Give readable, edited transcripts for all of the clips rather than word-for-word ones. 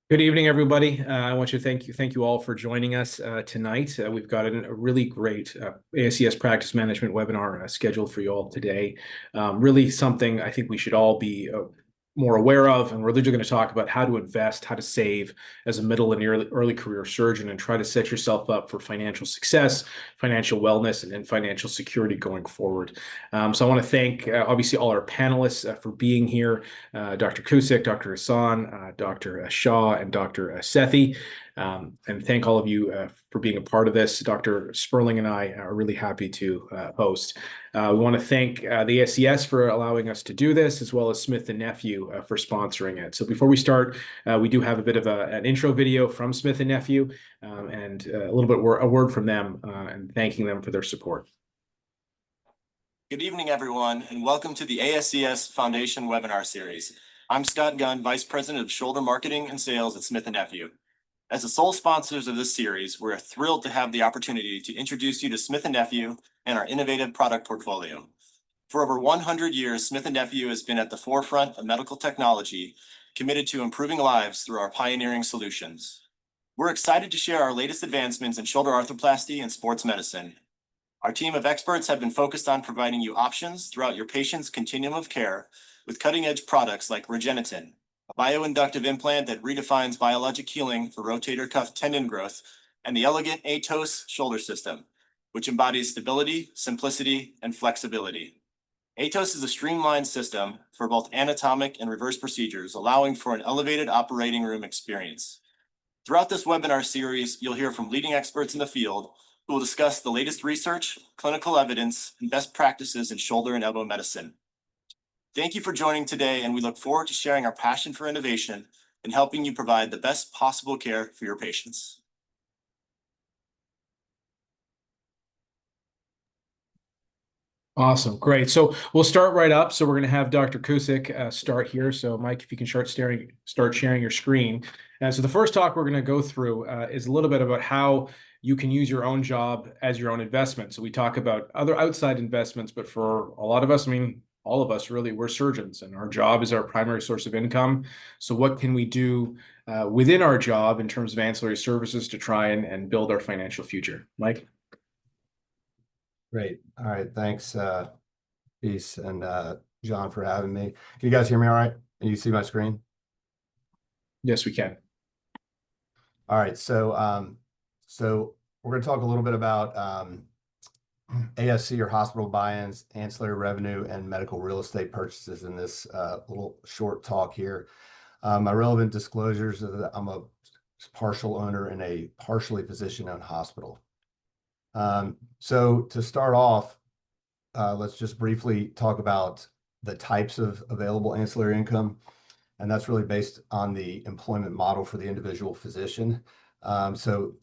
Good evening, everybody. I want to thank you all for joining us tonight. We've got a really great ASCS practice management webinar scheduled for you all today. Really something I think we should all be more aware of, and we're literally going to talk about how to invest, how to save as a middle and early career surgeon, and try to set yourself up for financial success, financial wellness, and financial security going forward. So I want to thank obviously all our panelists for being here. Dr. Cusick, Dr. Hassan, Dr. Shah, and Dr. Sethi. And thank all of you for being a part of this. Dr. Sperling and I are really happy to host. We want to thank the ASCS for allowing us to do this, as well as Smith & Nephew for sponsoring it. So before we start, we do have a bit of an intro video from Smith & Nephew and a little bit a word from them and thanking them for their support. Good evening, everyone, and welcome to the ASCS Foundation webinar series. I'm Scott Gunn, Vice President of Shoulder Marketing and Sales at Smith & Nephew. As the sole sponsors of this series, we're thrilled to have the opportunity to introduce you to Smith & Nephew and our innovative product portfolio. For over 100 years, Smith & Nephew has been at the forefront of medical technology, committed to improving lives through our pioneering solutions. We're excited to share our latest advancements in shoulder arthroplasty and sports medicine. Our team of experts have been focused on providing you options throughout your patient's continuum of care with cutting-edge products like Regeniten, a bioinductive implant that redefines biologic healing for rotator cuff tendon growth, and the elegant ATOS shoulder system, which embodies stability, simplicity, and flexibility. ATOS is a streamlined system for both anatomic and reverse procedures, allowing for an elevated operating room experience. Throughout this webinar series, you'll hear from leading experts in the field who will discuss the latest research, clinical evidence, and best practices in shoulder and elbow medicine. Thank you for joining today, and we look forward to sharing our passion for innovation and helping you provide the best possible care for your patients. Awesome. Great. So we'll start right up. So we're going to have Dr. Cusick start here. So Mike, if you can start sharing your screen. And so the first talk we're going to go through is a little bit about how you can use your own job as your own investment. So we talk about other outside investments, but for a lot of us, I mean, all of us really, we're surgeons and our job is our primary source of income. So what can we do within our job in terms of ancillary services to try and build our financial future? Mike? Great. All right. Thanks, Peace and John, for having me. Can you guys hear me all right? Can you see my screen? Yes, we can. All right. So we're going to talk a little bit about ASC or hospital buy-ins, ancillary revenue, and medical real estate purchases in this little short talk here. My relevant disclosures are that I'm a partial owner in a partially physician-owned hospital. So to start off, let's just briefly talk about the types of available ancillary income, and that's really based on the employment model for the individual physician. So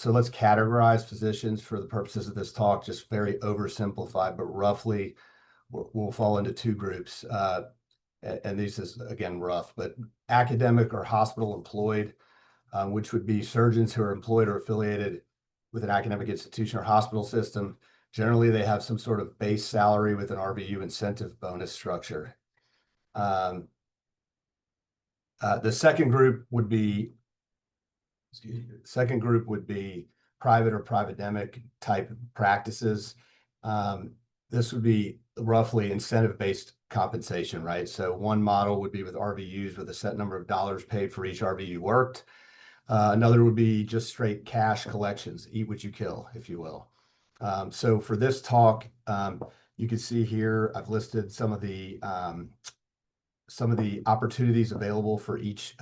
let's categorize physicians for the purposes of this talk, just very oversimplified, but roughly we'll fall into two groups. And these is, again, rough, but academic or hospital employed, which would be surgeons who are employed or affiliated with an academic institution or hospital system. Generally, they have some sort of base salary with an RVU incentive bonus structure. The second group would be, private or privatemic type practices. This would be roughly incentive-based compensation, right? So one model would be with RVUs with a set number of dollars paid for each RVU worked. Another would be just straight cash collections, eat what you kill, if you will. So for this talk, you can see here, I've listed some of the opportunities available for each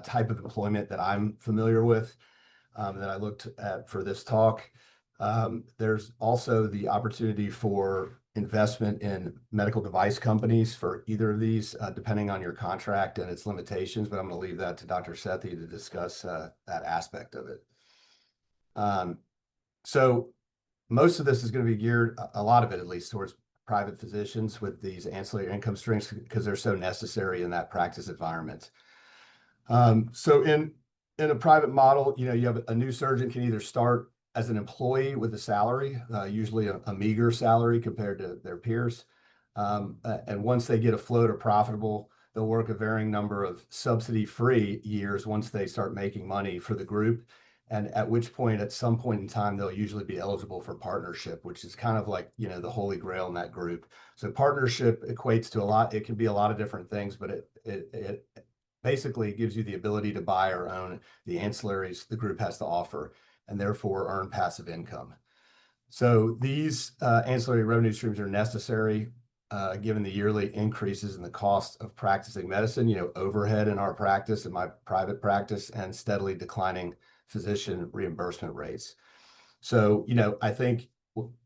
type of employment that I'm familiar with, that I looked at for this talk. There's also the opportunity for investment in medical device companies for either of these, depending on your contract and its limitations, but I'm going to leave that to Dr. Sethi to discuss that aspect of it. So most of this is going to be geared, a lot of it at least, towards private physicians with these ancillary income streams because they're so necessary in that practice environment. So in a private model, you have a new surgeon can either start as an employee with a salary, usually a meager salary compared to their peers. And once they get afloat or profitable, they'll work a varying number of subsidy-free years once they start making money for the group. And at which point, at some point in time, they'll usually be eligible for partnership, which is kind of like, you know, the holy grail in that group. So partnership equates to a lot. It can be a lot of different things, but it basically gives you the ability to buy or own the ancillaries the group has to offer, and therefore earn passive income. So these ancillary revenue streams are necessary given the yearly increases in the cost of practicing medicine, you know, overhead in our practice, in my private practice, and steadily declining physician reimbursement rates. So, you know, I think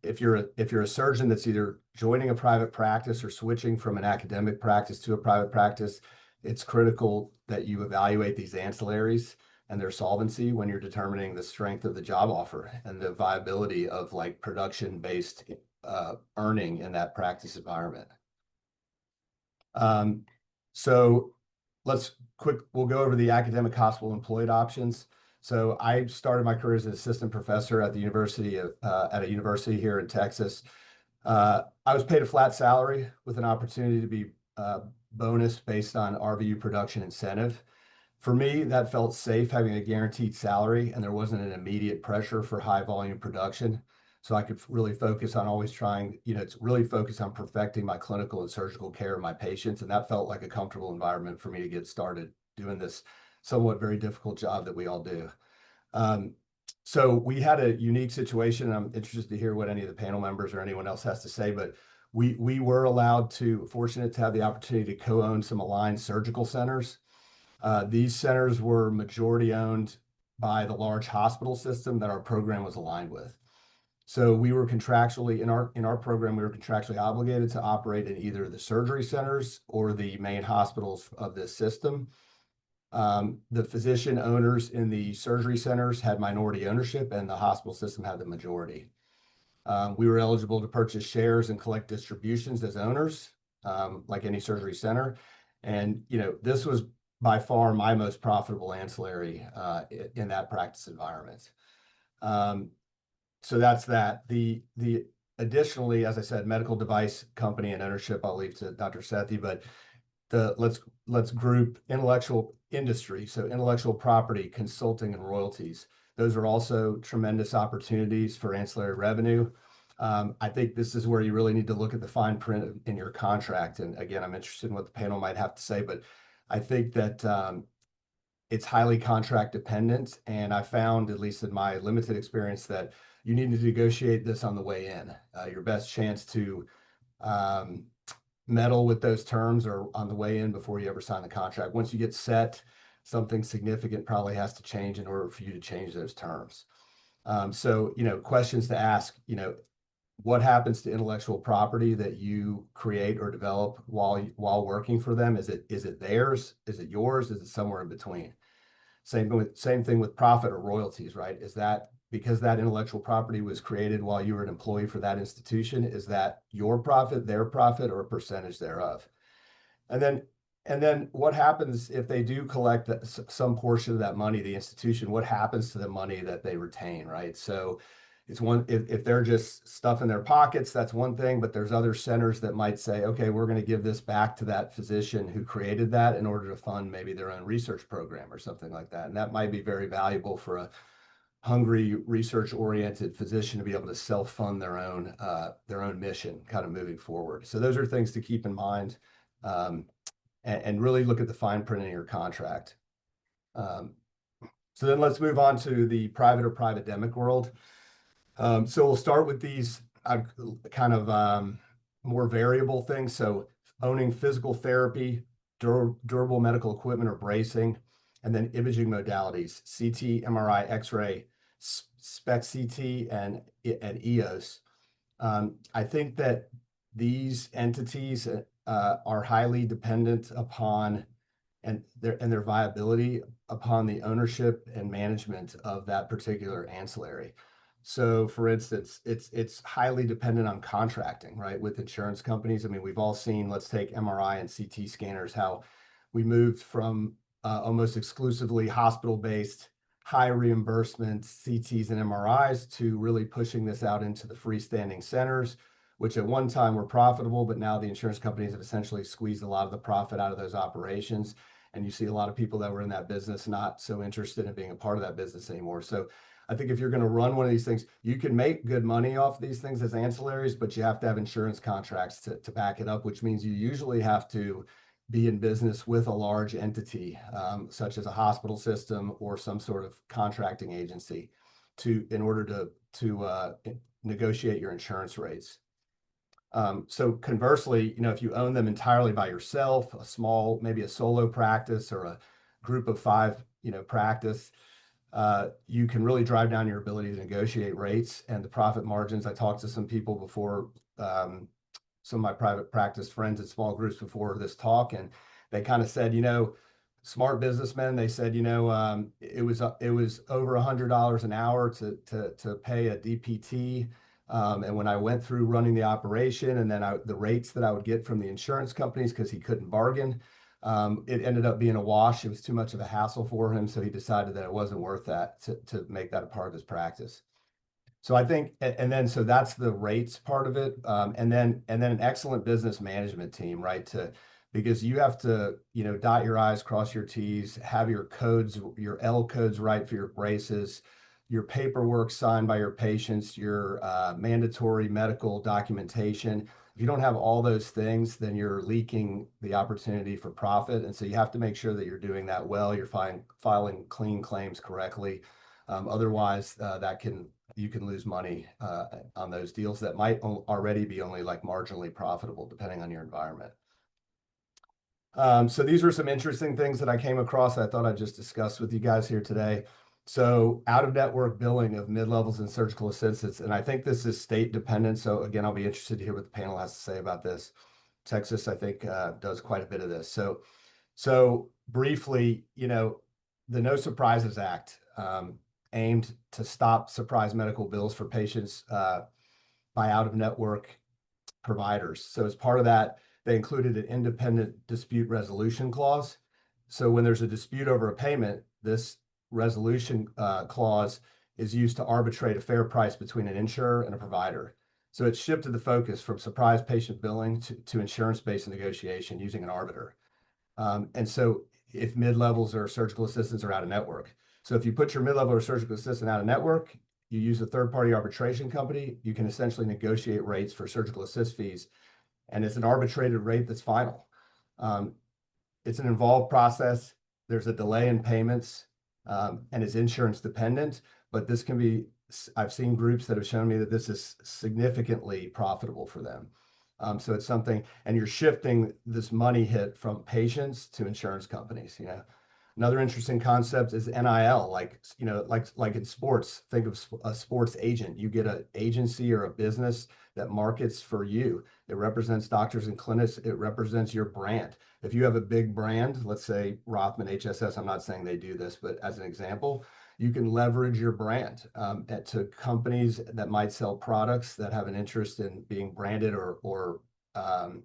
if you're a surgeon that's either joining a private practice or switching from an academic practice to a private practice, it's critical that you evaluate these ancillaries and their solvency when you're determining the strength of the job offer and the viability of like production-based earning in that practice environment. So we'll go over the academic hospital employed options. So I started my career as an assistant professor at the university at a university here in Texas. I was paid a flat salary with an opportunity to be bonus based on RVU production incentive. For me, that felt safe having a guaranteed salary, and there wasn't an immediate pressure for high volume production. So I could really focus on always trying, you know, to really focus on perfecting my clinical and surgical care of my patients. And that felt like a comfortable environment for me to get started doing this somewhat very difficult job that we all do. So we had a unique situation. I'm interested to hear what any of the panel members or anyone else has to say, but we were fortunate to have the opportunity to co-own some aligned surgical centers. These centers were majority owned by the large hospital system that our program was aligned with. So we were contractually in our program, we were contractually obligated to operate in either the surgery centers or the main hospitals of this system. The physician owners in the surgery centers had minority ownership, and the hospital system had the majority. We were eligible to purchase shares and collect distributions as owners, like any surgery center. And, you know, this was by far my most profitable ancillary in that practice environment. So that's that. The additionally, as I said, medical device company and ownership, I'll leave to Dr. Sethi, but let's group intellectual industry. So intellectual property, consulting, and royalties. Those are also tremendous opportunities for ancillary revenue. I think this is where you really need to look at the fine print in your contract. And again, I'm interested in what the panel might have to say, but I think that it's highly contract dependent. And I found, at least in my limited experience, that you need to negotiate this on the way in. Your best chance to meddle with those terms are on the way in before you ever sign the contract. Once you get set, something significant probably has to change in order for you to change those terms. So, you know, questions to ask, you know, what happens to intellectual property that you create or develop while working for them? Is it theirs? Is it yours? Is it somewhere in between? Same thing with profit or royalties, right? Is that because that intellectual property was created while you were an employee for that institution? Is that your profit, their profit, or a percentage thereof? And then what happens if they do collect some portion of that money, the institution? What happens to the money that they retain, right? So it's one, if they're just stuffing their pockets, that's one thing, but there's other centers that might say, okay, we're going to give this back to that physician who created that in order to fund maybe their own research program or something like that. And that might be very valuable for a hungry, research-oriented physician to be able to self-fund their own mission kind of moving forward. So those are things to keep in mind, and really look at the fine print in your contract. So then let's move on to the private or private-demic world. So we'll start with these kind of more variable things. So owning physical therapy, durable medical equipment or bracing, and then imaging modalities, CT, MRI, X-ray, SPECT-CT, and EOS. I think that these entities are highly dependent upon and their viability upon the ownership and management of that particular ancillary. So for instance, it's highly dependent on contracting, right, with insurance companies. I mean, we've all seen, let's take MRI and CT scanners, how we moved from almost exclusively hospital-based high reimbursement CTs and MRIs to really pushing this out into the freestanding centers which at one time were profitable, but now the insurance companies have essentially squeezed a lot of the profit out of those operations. And you see a lot of people that were in that business not so interested in being a part of that business anymore. So I think if you're going to run one of these things, you can make good money off these things as ancillaries, but you have to have insurance contracts to back it up, which means you usually have to be in business with a large entity, such as a hospital system or some sort of contracting agency in order to negotiate your insurance rates. So conversely, if you own them entirely by yourself, a small, maybe a solo practice or a group of 5, practice, you can really drive down your ability to negotiate rates and the profit margins. I talked to some people before, some of my private practice friends in small groups before this talk, and they kind of said, smart businessmen, they said, it was over $100 an hour to pay a DPT. And when I went through running the operation and then the rates that I would get from the insurance companies, because he couldn't bargain, it ended up being a wash. It was too much of a hassle for him. So he decided that it wasn't worth that to make that a part of his practice. So I think, so that's the rates part of it. And then an excellent business management team, right? Because you have to, dot your I's, cross your T's, have your codes, your L codes right for your braces, your paperwork signed by your patients, your mandatory medical documentation. If you don't have all those things, then you're leaking the opportunity for profit. And so you have to make sure that you're doing that well, you're filing clean claims correctly. Otherwise, you can lose money on those deals that might already be only like marginally profitable, depending on your environment. So these were some interesting things that I came across I thought I'd just discuss with you guys here today. So out-of-network billing of mid-levels and surgical assistants, and I think this is state dependent. So again, I'll be interested to hear what the panel has to say about this. Texas, I think, does quite a bit of this. So briefly, the No Surprises Act, aimed to stop surprise medical bills for patients by out-of-network providers. So as part of that, they included an independent dispute resolution clause. So when there's a dispute over a payment, this resolution clause is used to arbitrate a fair price between an insurer and a provider. So it shifted the focus from surprise patient billing to insurance-based negotiation using an arbiter. And so if mid-levels or surgical assistants are out of network. So if you put your mid-level or surgical assistant out of network, you use a third-party arbitration company, you can essentially negotiate rates for surgical assist fees, and it's an arbitrated rate that's final. It's an involved process. There's a delay in payments, and it's insurance dependent, but this can be, I've seen groups that have shown me that this is significantly profitable for them. So it's something, and you're shifting this money hit from patients to insurance companies. Another interesting concept is NIL, like in sports. Think of a sports agent. You get an agency or a business that markets for you. It represents doctors and clinics. It represents your brand. If you have a big brand, let's say Rothman HSS, I'm not saying they do this, but as an example, you can leverage your brand to companies that might sell products that have an interest in being branded or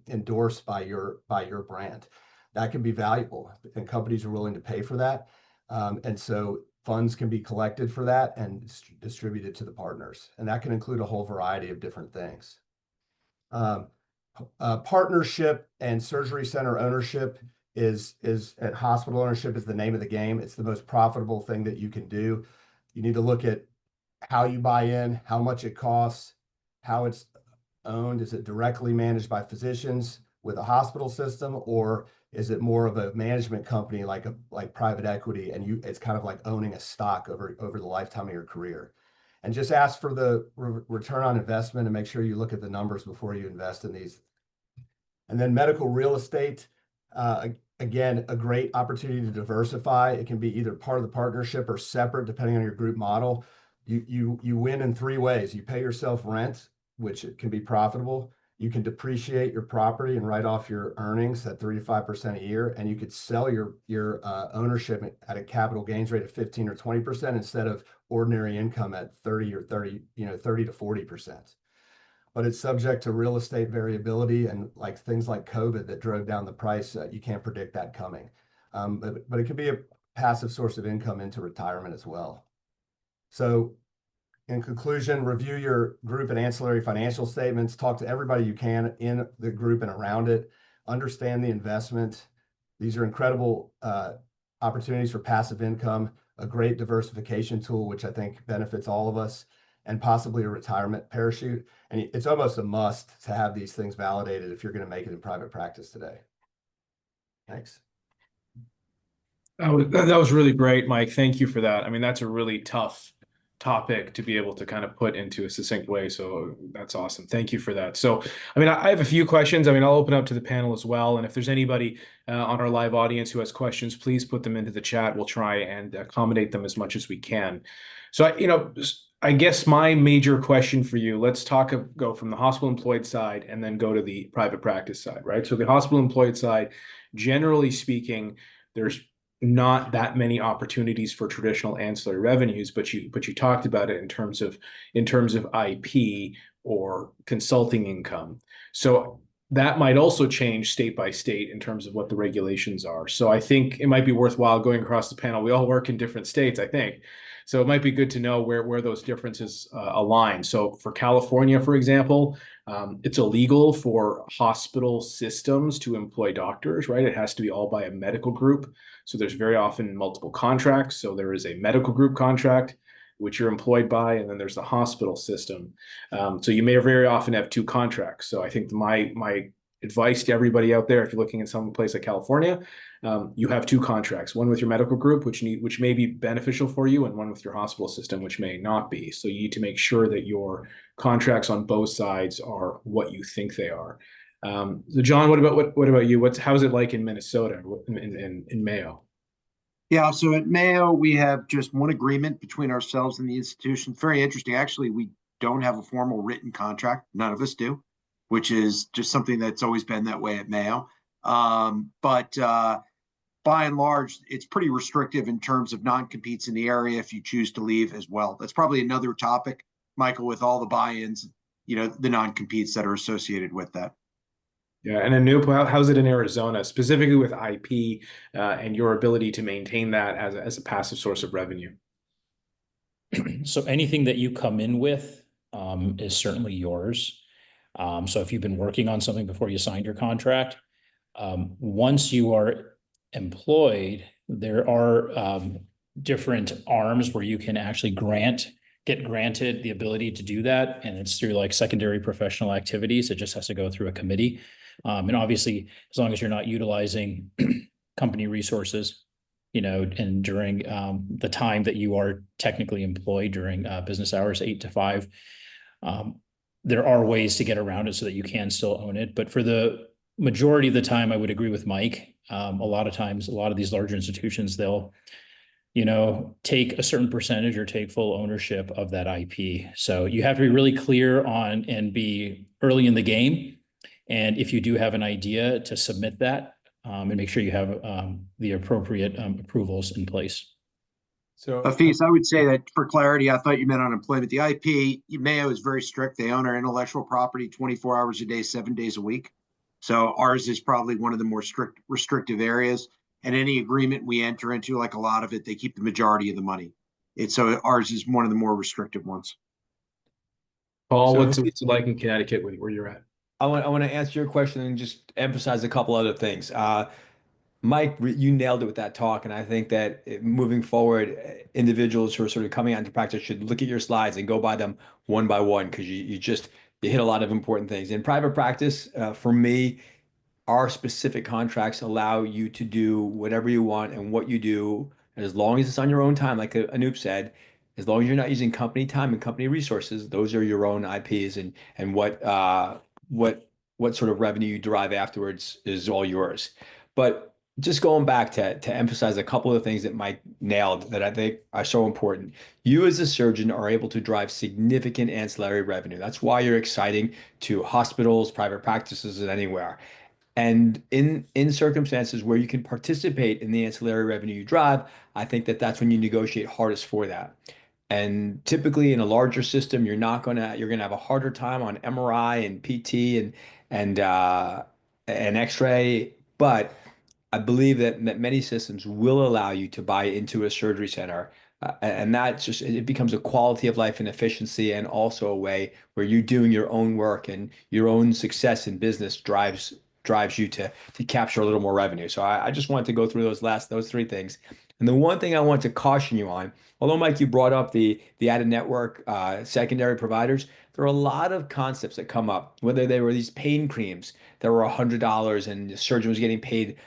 endorsed by your brand. That can be valuable, and companies are willing to pay for that. And so funds can be collected for that and distributed to the partners. And that can include a whole variety of different things. Partnership and surgery center ownership is at hospital ownership is the name of the game. It's the most profitable thing that you can do. You need to look at how you buy in, how much it costs, how it's owned. Is it directly managed by physicians with a hospital system, or is it more of a management company like private equity, and it's kind of like owning a stock over the lifetime of your career? And just ask for the return on investment and make sure you look at the numbers before you invest in these. And then medical real estate, again, a great opportunity to diversify. It can be either part of the partnership or separate, depending on your group model. You win in 3 ways. You pay yourself rent, which can be profitable. You can depreciate your property and write off your earnings at 3 to 5% a year, and you could sell your ownership at a capital gains rate of 15 or 20% instead of ordinary income at 30 to 40%. But it's subject to real estate variability and things like COVID that drove down the price. You can't predict that coming, but it can be a passive source of income into retirement as well. So in conclusion, review your group and ancillary financial statements, talk to everybody you can in the group and around it, understand the investment. These are incredible opportunities for passive income, a great diversification tool, which I think benefits all of us, and possibly a retirement parachute. And it's almost a must to have these things validated if you're going to make it in private practice today. Thanks. That was really great, Mike. Thank you for that. I mean, that's a really tough topic to be able to kind of put into a succinct way. So that's awesome. Thank you for that. So, I mean, I have a few questions. I mean, I'll open up to the panel as well. And if there's anybody on our live audience who has questions, please put them into the chat. We'll try and accommodate them as much as we can. So, I guess my major question for you, let's go from the hospital employed side and then go to the private practice side, right? So the hospital employed side, generally speaking, there's not that many opportunities for traditional ancillary revenues, but you talked about it in terms of IP or consulting income. So that might also change state by state in terms of what the regulations are. So I think it might be worthwhile going across the panel. We all work in different states, I think. So it might be good to know where those differences align. So for California, for example, it's illegal for hospital systems to employ doctors, right? It has to be all by a medical group. So there's very often multiple contracts. So there is a medical group contract, which you're employed by, and then there's the hospital system. So you may very often have two contracts. So I think my advice to everybody out there, if you're looking in some place like California, you have two contracts, one with your medical group, which may be beneficial for you, and one with your hospital system, which may not be. So you need to make sure that your contracts on both sides are what you think they are. So John, what about you? How is it like in Minnesota, in Mayo? Yeah, so at Mayo, we have just one agreement between ourselves and the institution. Very interesting. Actually, we don't have a formal written contract. None of us do, which is just something that's always been that way at Mayo. But by and large, it's pretty restrictive in terms of non-competes in the area if you choose to leave as well. That's probably another topic, Michael, with all the buy-ins, the non-competes that are associated with that. Yeah, and Anup, how's it in Arizona, specifically with IP and your ability to maintain that as a passive source of revenue? So anything that you come in with is certainly yours. So if you've been working on something before you signed your contract, once you are employed, there are different arms where you can actually get granted the ability to do that. And it's through like secondary professional activities. It just has to go through a committee. And obviously, as long as you're not utilizing company resources, and during the time that you are technically employed during business hours, 8 to 5, there are ways to get around it so that you can still own it. But for the majority of the time, I would agree with Mike. A lot of times, a lot of these larger institutions, they'll take a certain percentage or take full ownership of that IP. So you have to be really clear on and be early in the game. And if you do have an idea, to submit that and make sure you have the appropriate approvals in place. So, Hafiz, I would say that for clarity, I thought you meant on employment. The IP, Mayo is very strict. They own our intellectual property 24 hours a day, 7 days a week. So ours is probably one of the more restrictive areas. And any agreement we enter into, like a lot of it, they keep the majority of the money. So ours is one of the more restrictive ones. Paul, what's it like in Connecticut where you're at? I want to answer your question and just emphasize a couple other things. Mike, you nailed it with that talk, and I think that moving forward, individuals who are sort of coming out into practice should look at your slides and go by them one by one, because you hit a lot of important things. In private practice, for me, our specific contracts allow you to do whatever you want and what you do, and as long as it's on your own time, like Anup said, as long as you're not using company time and company resources, those are your own IPs, and what sort of revenue you derive afterwards is all yours. But just going back to emphasize a couple of things that Mike nailed that I think are so important. You as a surgeon are able to drive significant ancillary revenue. That's why you're exciting to hospitals, private practices, and anywhere. And in circumstances where you can participate in the ancillary revenue you drive, I think that's when you negotiate hardest for that. And typically in a larger system, you're gonna have a harder time on MRI and PT and X-ray. But I believe that many systems will allow you to buy into a surgery center And that's just, it becomes a quality of life and efficiency, and also a way where you're doing your own work and your own success in business drives you to capture a little more revenue. So I just wanted to go through those three things. And the one thing I want to caution you on, although Mike, you brought up the added network secondary providers, there are a lot of concepts that come up, whether they were these pain creams that were $100 and the surgeon was getting paid,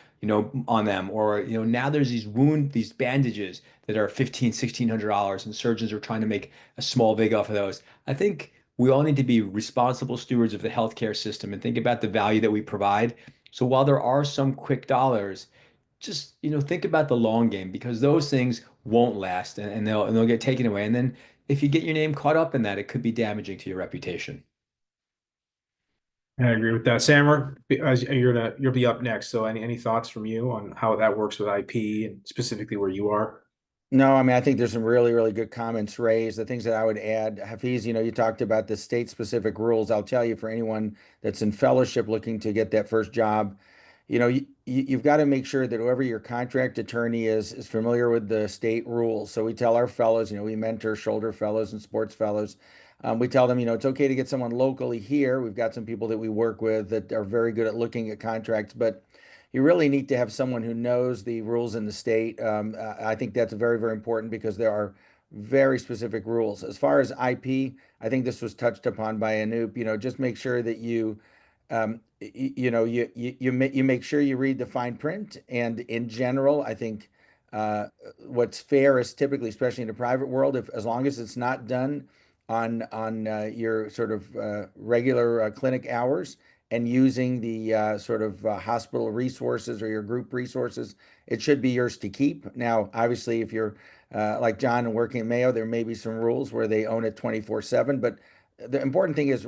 on them, or now there's these bandages that are $1,500, $1,600, and surgeons are trying to make a small vig off of those. I think we all need to be responsible stewards of the healthcare system and think about the value that we provide. So while there are some quick dollars, just think about the long game, because those things won't last, and they'll get taken away. And then if you get your name caught up in that, it could be damaging to your reputation. I agree with that. Sammer, you'll be up next. So any thoughts from you on how that works with IP and specifically where you are? No, I mean, I think there's some really, really good comments raised. The things that I would add, Hafiz, you talked about the state-specific rules. I'll tell you, for anyone that's in fellowship looking to get that first job, you've got to make sure that whoever your contract attorney is familiar with the state rules. So we tell our fellows, we mentor shoulder fellows and sports fellows. We tell them, it's okay to get someone locally here. We've got some people that we work with that are very good at looking at contracts, but you really need to have someone who knows the rules in the state. I think that's very, very important because there are very specific rules. As far as IP, I think this was touched upon by Anoop. Just make sure that you make sure you read the fine print. And in general, I think what's fair is typically, especially in the private world, as long as it's not done on your sort of regular clinic hours, and using the sort of hospital resources or your group resources, it should be yours to keep. Now, obviously, if you're like John and working at Mayo, there may be some rules where they own it 24/7. But the important thing is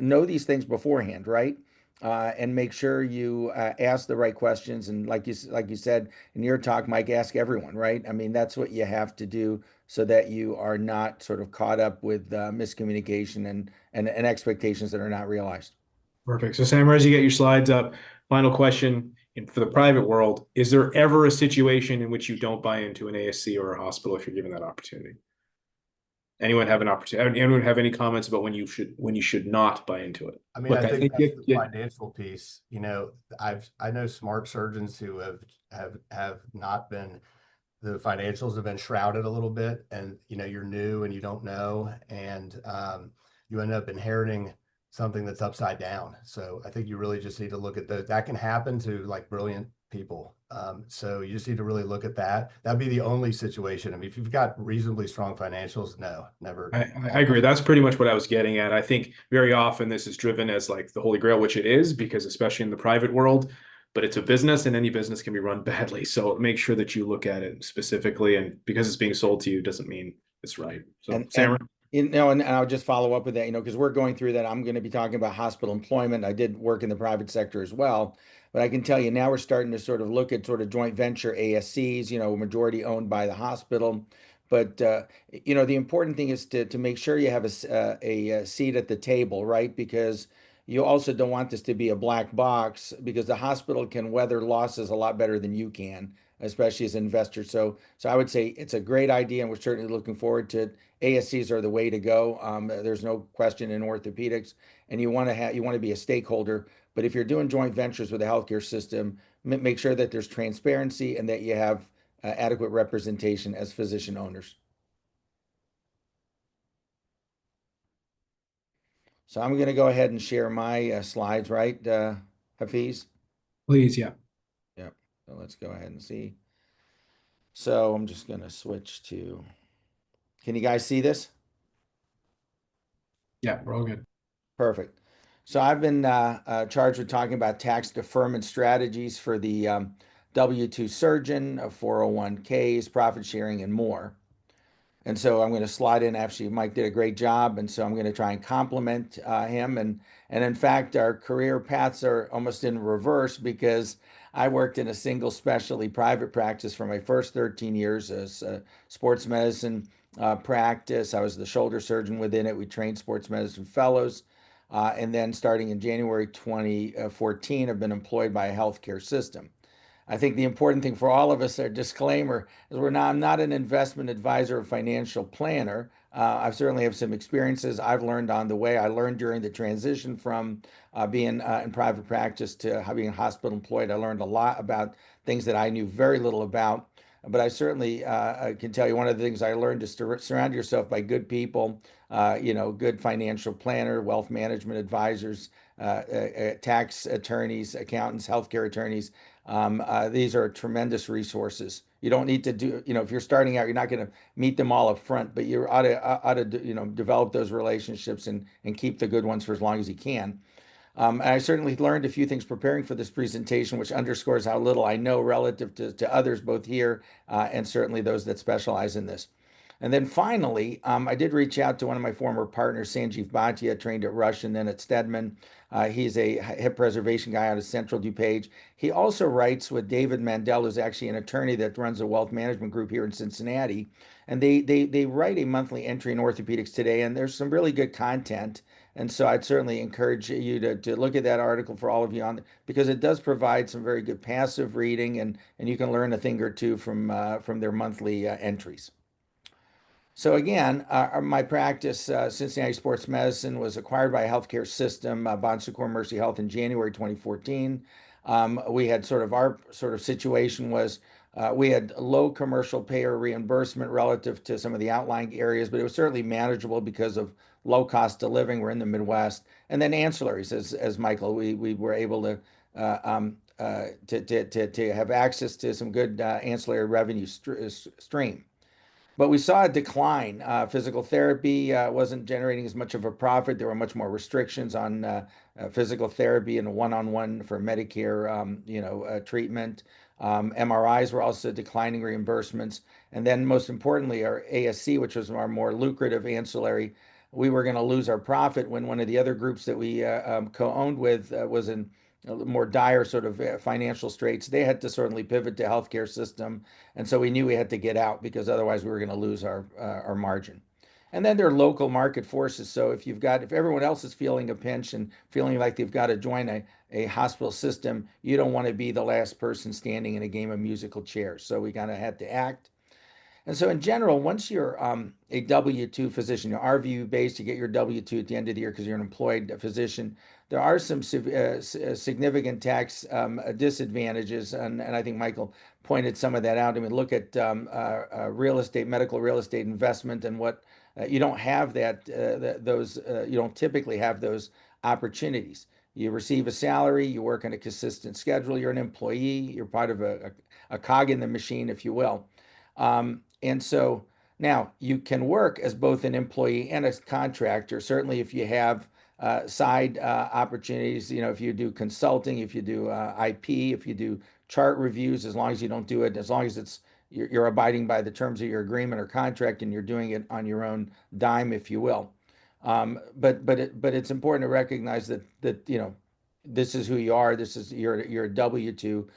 know these things beforehand, right? And make sure you ask the right questions. And like you said in your talk, Mike, ask everyone, right? I mean, that's what you have to do so that you are not sort of caught up with miscommunication and expectations that are not realized. Perfect. So Sammer, as you get your slides up, final question for the private world, is there ever a situation in which you don't buy into an ASC or a hospital if you're given that opportunity? Anyone have an opportunity? Anyone have any comments about when you should not buy into it? I mean, Look, I I think think that's the financial piece. I know smart surgeons who have not been, the financials have been shrouded a little bit, and you're new and you don't know, and you end up inheriting something that's upside down. So I think you really just need to look at that can happen to like brilliant people. So you just need to really look at that. That'd be the only situation. I mean, if you've got reasonably strong financials, no, never. I agree. That's pretty much what I was getting at. I think very often this is driven as like the Holy Grail, which it is, because especially in the private world, but it's a business and any business can be run badly. So make sure that you look at it specifically, and because it's being sold to you doesn't mean it's right. So Sammer. And I'll just follow up with that, because we're going through that. I'm going to be talking about hospital employment. I did work in the private sector as well, but I can tell you now we're starting to sort of look at sort of joint venture ASCs, majority owned by the hospital. But the important thing is to make sure you have a seat at the table, right? Because you also don't want this to be a black box, because the hospital can weather losses a lot better than you can, especially as an investor. So I would say it's a great idea, and we're certainly looking forward to it. ASCs are the way to go. There's no question in orthopedics, and you want to be a stakeholder. But if you're doing joint ventures with the healthcare system, make sure that there's transparency and that you have adequate representation as physician owners. So I'm going to go ahead and share my slides, right, Hafiz? Please, yeah. Yep. So let's go ahead and see. So I'm just going to switch to. Can you guys see this? Yeah, we're all good. Perfect. So I've been charged with talking about tax deferment strategies for the W-2 surgeon, 401ks, profit sharing, and more. And so I'm going to slide in. Actually, Mike did a great job, and so I'm going to try and compliment him. And in fact, our career paths are almost in reverse, because I worked in a single specialty private practice for my first 13 years as sports medicine practice. I was the shoulder surgeon within it. We trained sports medicine fellows. And then starting in January 2014, I've been employed by a healthcare system. I think the important thing for all of us, our disclaimer, is I'm not an investment advisor or financial planner. I certainly have some experiences I've learned on the way. I learned during the transition from being in private practice to being hospital employed. I learned a lot about things that I knew very little about. But I certainly I can tell you one of the things I learned is to surround yourself by good people, good financial planner, wealth management advisors, tax attorneys, accountants, healthcare attorneys. These are tremendous resources. You don't need to do, if you're starting out, you're not going to meet them all up front, but you ought to develop those relationships and keep the good ones for as long as you can. And I certainly learned a few things preparing for this presentation, which underscores how little I know relative to others, both here and certainly those that specialize in this. And then finally, I did reach out to one of my former partners, Sanjeev Bhatia, trained at Rush and then at Stedman. He's a hip preservation guy out of Central DuPage. He also writes with David Mandel, who's actually an attorney that runs a wealth management group here in Cincinnati. And they write a monthly entry in Orthopedics Today, and there's some really good content. And so I'd certainly encourage you to look at that article for all of you because it does provide some very good passive reading, and you can learn a thing or two from their monthly entries. So again, my practice, Cincinnati Sports Medicine, was acquired by a healthcare system, Bon Secours Mercy Health, in January 2014. We had our situation was we had low commercial payer reimbursement relative to some of the outlying areas, but it was certainly manageable because of low cost of living. We're in the Midwest. And then ancillaries, as Michael, we were able to have access to some good ancillary revenue stream. But we saw a decline. Physical therapy wasn't generating as much of a profit. There were much more restrictions on physical therapy and one-on-one for Medicare, treatment. MRIs were also declining reimbursements. And then most importantly, our ASC, which was our more lucrative ancillary, we were going to lose our profit when one of the other groups that we co-owned with was in more dire financial straits. They had to certainly pivot to healthcare system. And so we knew we had to get out because otherwise we were going to lose our margin. And then there are local market forces. So if everyone else is feeling a pinch and feeling like they've got to join a hospital system, you don't want to be the last person standing in a game of musical chairs. So we kind of had to act. And so in general, once you're a W-2 physician, you're RVU-based, you get your W-2 at the end of the year because you're an employed physician. There are some significant tax disadvantages, and I think Michael pointed some of that out. I mean, look at real estate, medical real estate investment, and what you don't have you don't typically have those opportunities. You receive a salary, you work on a consistent schedule, you're an employee, you're part of a cog in the machine, if you will. And so now you can work as both an employee and a contractor. Certainly, if you have side opportunities, if you do consulting, if you do IP, if you do chart reviews, as long as you don't do it, as long as you're abiding by the terms of your agreement or contract, and you're doing it on your own dime, if you will. But it's important to recognize that this is who you are. You're a W-2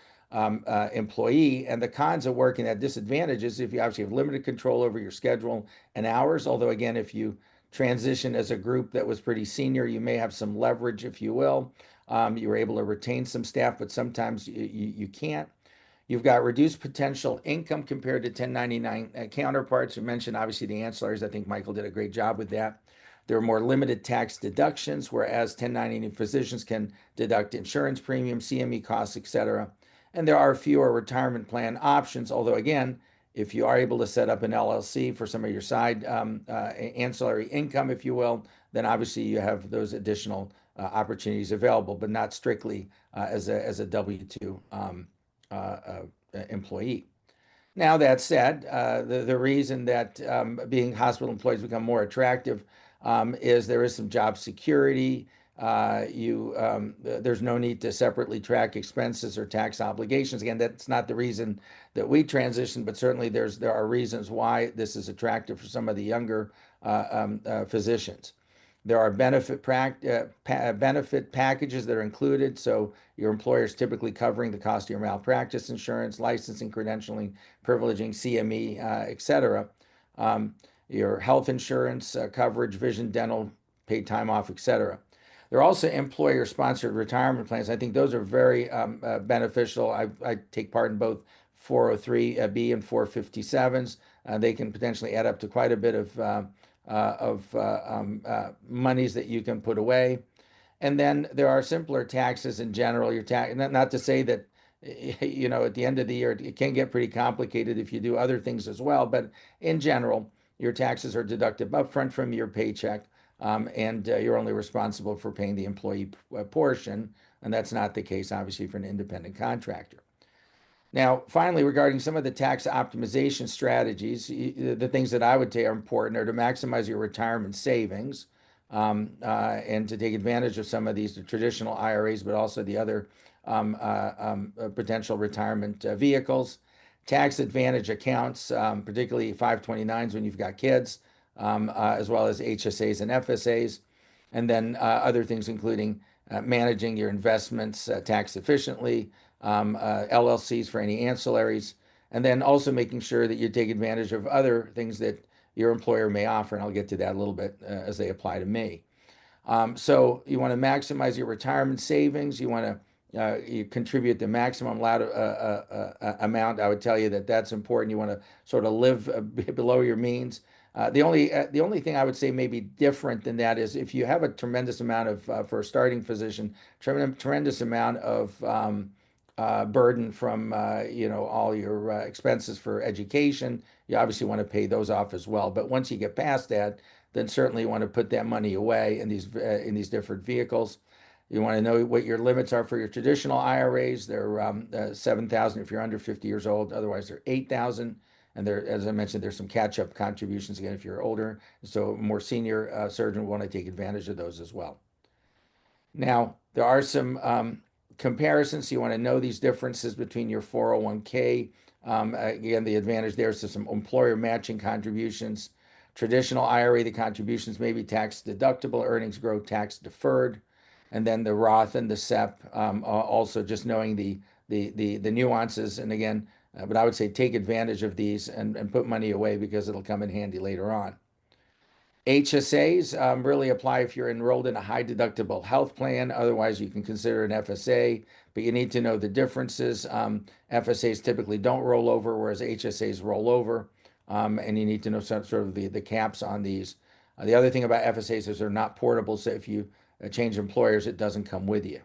employee, and the cons of working at disadvantages if you obviously have limited control over your schedule and hours. Although again, if you transition as a group that was pretty senior, you may have some leverage, if you will. You were able to retain some staff, but sometimes you can't. You've got reduced potential income compared to 1099 counterparts. You mentioned obviously the ancillaries. I think Michael did a great job with that. There are more limited tax deductions, whereas 1099 physicians can deduct insurance premiums, CME costs, etc. And there are fewer retirement plan options, although again, if you are able to set up an LLC for some of your side ancillary income, if you will, then obviously you have those additional opportunities available, but not strictly as a W-2 employee. Now, that said, the reason that being hospital employees become more attractive is there is some job security. There's no need to separately track expenses or tax obligations. Again, that's not the reason that we transitioned, but certainly there are reasons why this is attractive for some of the younger physicians. There are benefit packages that are included. So your employer is typically covering the cost of your malpractice insurance, licensing, credentialing, privileging, CME, etc. Your health insurance coverage, vision, dental, paid time off, etc. There are also employer-sponsored retirement plans. I think those are very beneficial. I take part in both 403(b) and 457s. They can potentially add up to quite a bit of monies that you can put away. And then there are simpler taxes in general. Your tax, not to say that, you know, at the end of the year, it can get pretty complicated if you do other things as well. But in general, your taxes are deducted upfront from your paycheck, and you're only responsible for paying the employee portion. And that's not the case, obviously, for an independent contractor. Now, finally, regarding some of the tax optimization strategies, the things that I would say are important are to maximize your retirement savings, and to take advantage of some of these traditional IRAs, but also the other potential retirement vehicles. Tax advantage accounts, particularly 529s when you've got kids, as well as HSAs and FSAs. And then other things including managing your investments tax efficiently, LLCs for any ancillaries, and then also making sure that you take advantage of other things that your employer may offer, and I'll get to that a little bit as they apply to me. So you want to maximize your retirement savings. You want to you contribute the maximum amount. I would tell you that that's important. You want to sort of live below your means. The only thing I would say may be different than that is if you have a tremendous amount of for a starting physician, tremendous amount of burden from you know, all your expenses for education, you obviously want to pay those off as well. But once you get past that, then certainly you want to put that money away in these different vehicles. You want to know what your limits are for your traditional IRAs. They're 7,000 if you're under 50 years old. Otherwise, they're 8,000. And there, as I mentioned, there's some catch-up contributions again if you're older. So a more senior surgeon will want to take advantage of those as well. Now, there are some comparisons. You want to know these differences between your 401k. Again, the advantage there is some employer matching contributions. Traditional IRA, the contributions may be tax deductible, earnings grow tax deferred. And then the Roth and the SEP, also just knowing the nuances. And again, but I would say take advantage of these and put money away because it'll come in handy later on. HSAs really apply if you're enrolled in a high deductible health plan. Otherwise, you can consider an FSA, but you need to know the differences. FSAs typically don't roll over, whereas HSAs roll over. And you need to know some sort of the caps on these. The other thing about FSAs is they're not portable, so if you change employers, it doesn't come with you.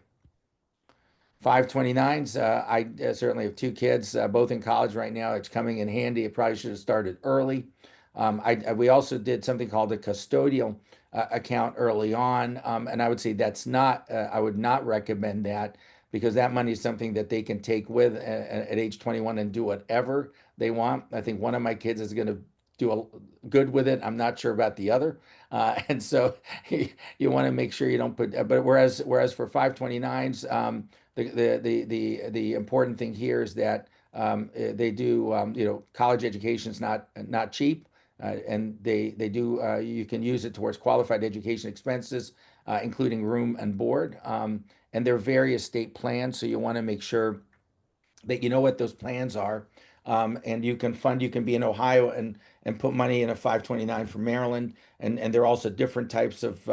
529s, I certainly have two kids, both in college right now. It's coming in handy. It probably should have started early. We also did something called a custodial account early on, and I would say that's not, I would not recommend that because that money is something that they can take with at age 21 and do whatever they want. I think one of my kids is going to do good with it. I'm not sure about the other. And so you want to make sure you don't put, but whereas for 529s, the important thing here is that they do, you know, college education is not cheap. And they do, you can use it towards qualified education expenses, including room and board. And there are various state plans, so you want to make sure that you know what those plans are. And you can be in Ohio and put money in a 529 for Maryland. And there are also different types of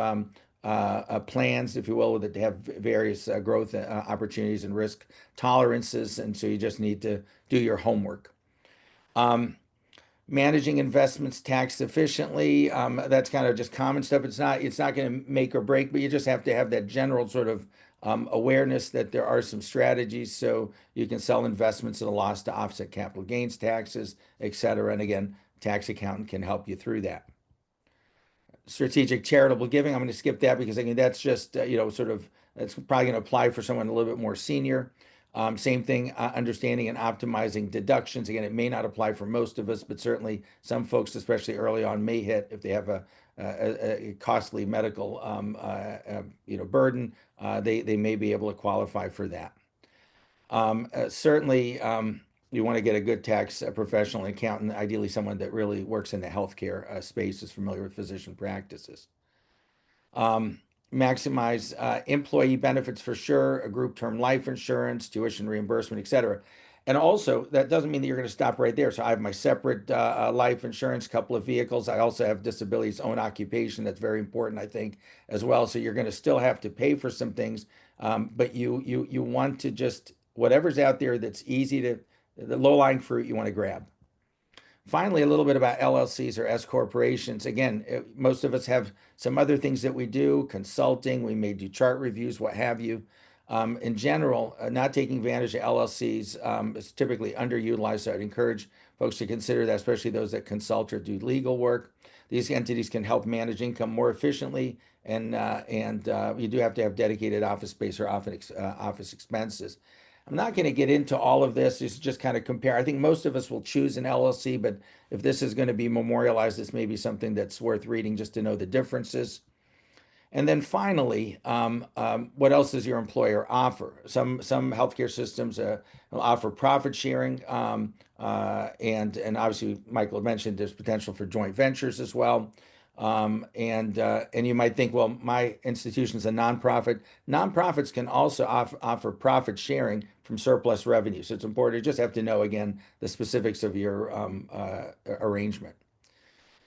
plans, if you will, that have various growth opportunities and risk tolerances. And so you just need to do your homework. Managing investments tax efficiently, that's kind of just common stuff. It's not going to make or break, but you just have to have that general sort of awareness that there are some strategies so you can sell investments at a loss to offset capital gains taxes, et cetera. And again, tax accountant can help you through that. Strategic charitable giving, I'm going to skip that because I mean that's just you know, sort of, that's probably going to apply for someone a little bit more senior. Same thing, understanding and optimizing deductions. Again, it may not apply for most of us, but certainly some folks, especially early on, may hit if they have a costly medical you know, burden. They may be able to qualify for that. Certainly, you want to get a good tax professional, accountant, ideally someone that really works in the healthcare space, is familiar with physician practices. Maximize employee benefits for sure, a group term life insurance, tuition reimbursement, et cetera. And also, that doesn't mean that you're going to stop right there. So I have my separate life insurance, couple of vehicles. I also have disabilities, own occupation. That's very important, I think, as well. So you're going to still have to pay for some things, but you want to just whatever's out there that's easy to the low-lying fruit you want to grab. Finally, a little bit about LLCs or S corporations. Again, most of us have some other things that we do, consulting, we may do chart reviews, what have you. In general, not taking advantage of LLCs is typically underutilized. So I'd encourage folks to consider that, especially those that consult or do legal work. These entities can help manage income more efficiently, and you do have to have dedicated office space or office expenses. I'm not going to get into all of this. It's just kind of compare. I think most of us will choose an LLC, but if this is going to be memorialized, this may be something that's worth reading just to know the differences. And then finally, what else does your employer offer? Some healthcare systems offer profit sharing, and obviously Michael mentioned there's potential for joint ventures as well. And you might think, well, my institution's a nonprofit. Nonprofits can also offer profit sharing from surplus revenue. So it's important. You just have to know, again, the specifics of your arrangement.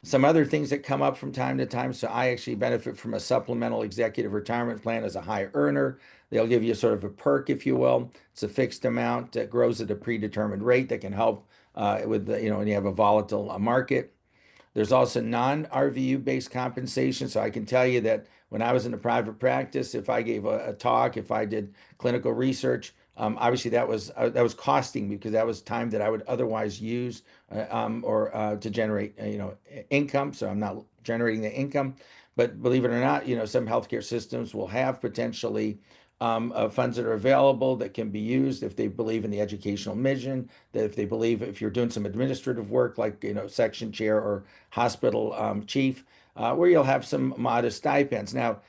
Some other things that come up from time to time. So I actually benefit from a supplemental executive retirement plan as a high earner. They'll give you sort of a perk, if you will. It's a fixed amount that grows at a predetermined rate that can help with when you have a volatile market. There's also non-RVU based compensation. So I can tell you that when I was in a private practice, if I gave a talk, if I did clinical research, obviously that was costing me because that was time that I would otherwise use or to generate income. So I'm not generating the income. But believe it or not, some healthcare systems will have potentially funds that are available that can be used if they believe in the educational mission, that if they believe if you're doing some administrative work like section chair or hospital chief, where you'll have some modest stipends. Now,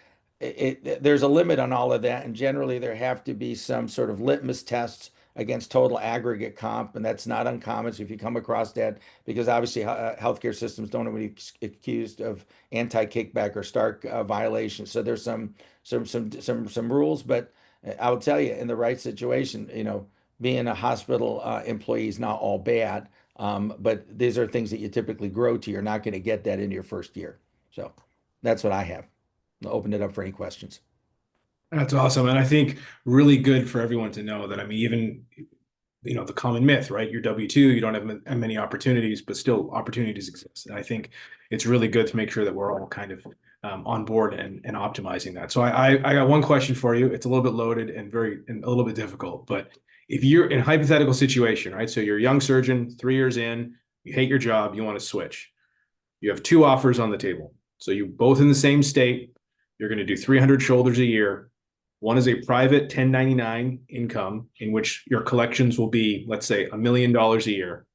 there's a limit on all of that, and generally there have to be some sort of litmus tests against total aggregate comp, and that's not uncommon. So if you come across that, because obviously healthcare systems don't want to be accused of anti-kickback or Stark violations. So there's some rules, but I will tell you, in the right situation, being a hospital employee is not all bad. But these are things that you typically grow to. You're not going to get that in your first year. So that's what I have. I'll open it up for any questions. That's awesome. And I think really good for everyone to know that, I mean, even, the common myth, right? You're W-2, you don't have many opportunities, but still opportunities exist. And I think it's really good to make sure that we're all kind of on board and optimizing that. So I got one question for you. It's a little bit loaded and a little bit difficult, but if you're in a hypothetical situation, right? So you're a young surgeon, 3 years in, you hate your job, you want to switch. You have two offers on the table. So you both in the same state, you're going to do 300 shoulders a year. One is a private 1099 income in which your collections will be, let's say, $1 million a year.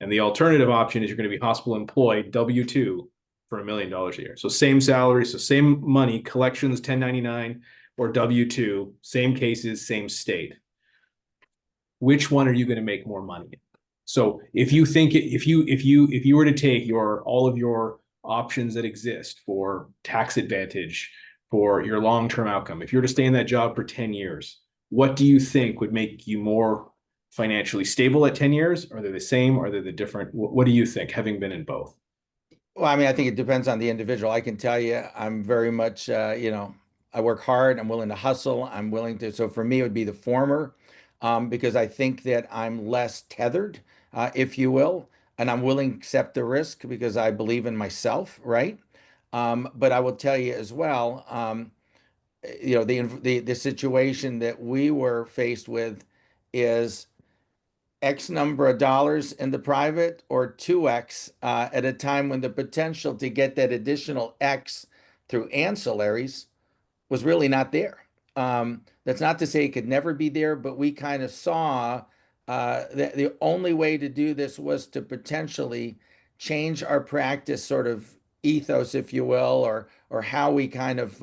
And the alternative option is you're going to be hospital employed W-2 for $1 million a year. So same salary, so same money, collections 1099 or W-2, same cases, same state. Which one are you going to make more money in? So if you think if you were to take all of your options that exist for tax advantage, for your long-term outcome, if you were to stay in that job for 10 years, what do you think would make you more financially stable at 10 years? Are they the same? Are they the different? What do you think, having been in both? Well, I mean, I think it depends on the individual. I can tell you, I'm very much, I work hard. I'm willing to hustle. I'm willing to. So for me, it would be the former, because I think that I'm less tethered, if you will, and I'm willing to accept the risk because I believe in myself, right? But I will tell you as well, the situation that we were faced with is X number of dollars in the private or 2X at a time when the potential to get that additional X through ancillaries was really not there. That's not to say it could never be there, but we kind of saw that the only way to do this was to potentially change our practice sort of ethos, if you will, or how we kind of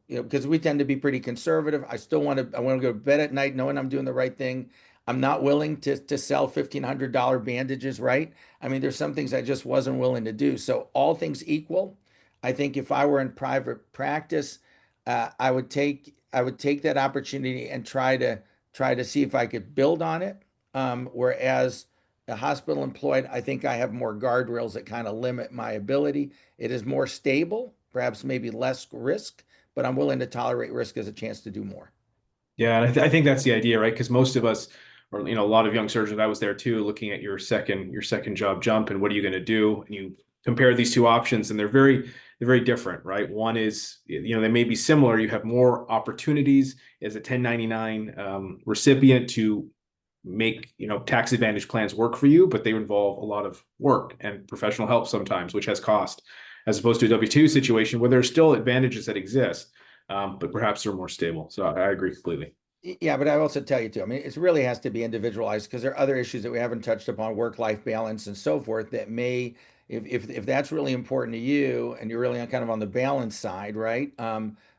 because we tend to be pretty conservative. I want to go to bed at night knowing I'm doing the right thing. I'm not willing to sell $1,500 bandages, right? I mean, there's some things I just wasn't willing to do. So all things equal, I think if I were in private practice, I would take that opportunity and try to try to see if I could build on it. Whereas a hospital employed, I think I have more guardrails that kind of limit my ability. It is more stable, perhaps maybe less risk, but I'm willing to tolerate risk as a chance to do more. Yeah, and I think that's the idea, right? Because most of us, or a lot of young surgeons, I was there too, looking at your second job jump and what are you going to do? And you compare these two options, and they're very different, right? One is, they may be similar. You have more opportunities as a 1099 recipient to make tax advantage plans work for you, but they involve a lot of work and professional help sometimes, which has cost, as opposed to a W-2 situation where there's still advantages that exist. But perhaps they're more stable. So I agree completely. Yeah, but I also tell you too, I mean, it really has to be individualized because there are other issues that we haven't touched upon, work-life balance and so forth, that may, if that's really important to you and you're really kind of on the balance side, right?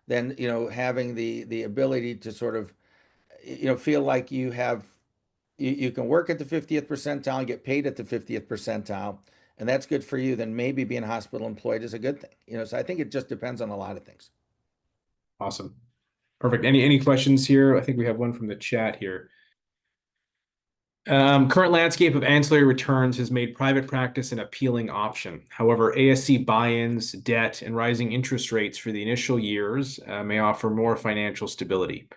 Then, having the ability to sort of, feel like you have, you can work at the 50th percentile and get paid at the 50th percentile, and that's good for you, then maybe being hospital employed is a good thing. So I think it just depends on a lot of things. Awesome. Perfect. Any questions here? I think we have one from the chat here. Current landscape of ancillary returns has made private practice an appealing option. However, ASC buy-ins, debt, and rising interest rates for the initial years may offer more financial stability.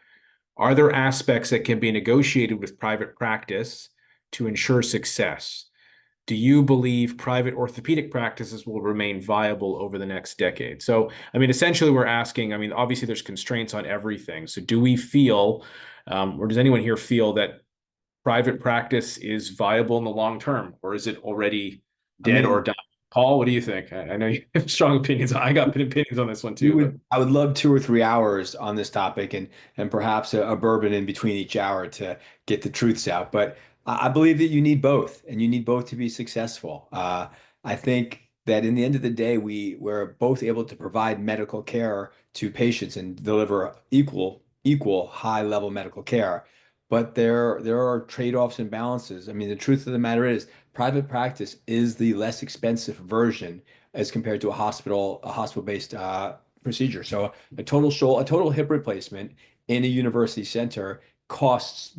Are there aspects that can be negotiated with private practice to ensure success? Do you believe private orthopedic practices will remain viable over the next decade? So, essentially we're asking, obviously there's constraints on everything. So do we feel, or does anyone here feel that private practice is viable in the long term, or is it already dead or done? Paul, what do you think? I know you have strong opinions. I got opinions on this one too. I would love 2 or 3 hours on this topic and perhaps a bourbon in between each hour to get the truths out. But I believe that you need both, and you need both to be successful. I think that in the end of the day, we're both able to provide medical care to patients and deliver equal high level medical care. But there are trade-offs and balances. The truth of the matter is private practice is the less expensive version as compared to a hospital-based procedure. So a total hip replacement in a university center costs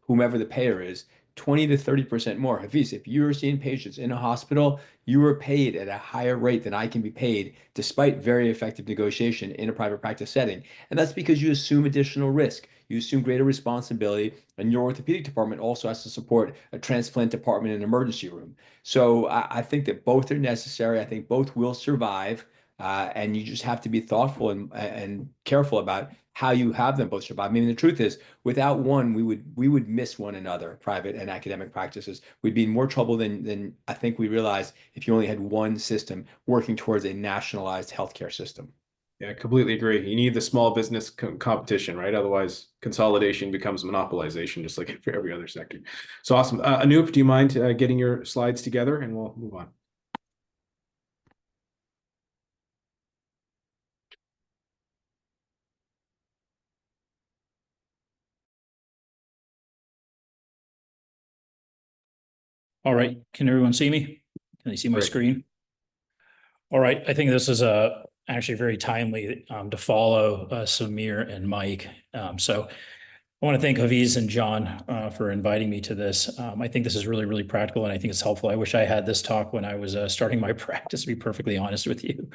whomever the payer is, 20 to 30% more. Hafiz, if you're seeing patients in a hospital, you are paid at a higher rate than I can be paid, despite very effective negotiation in a private practice setting. And that's because you assume additional risk. You assume greater responsibility, and your orthopedic department also has to support a transplant department and emergency room. So I think that both are necessary. I think both will survive. And you just have to be thoughtful and careful about how you have them both survive. The truth is, without one, we would miss one another, private and academic practices. We'd be in more trouble than I think we realize if you only had one system working towards a nationalized healthcare system. Yeah, completely agree. You need the small business competition, right? Otherwise, consolidation becomes monopolization, just like for every other sector. So awesome. Anoop, do you mind getting your slides together, and we'll move on. All right, can everyone see me? Can they see my Great. screen? All right, I think this is actually very timely to follow Samir and Mike. So I want to thank Hafiz and John for inviting me to this. I think this is really, really practical, and I think it's helpful. I wish I had this talk when I was starting my practice, to be perfectly honest with you.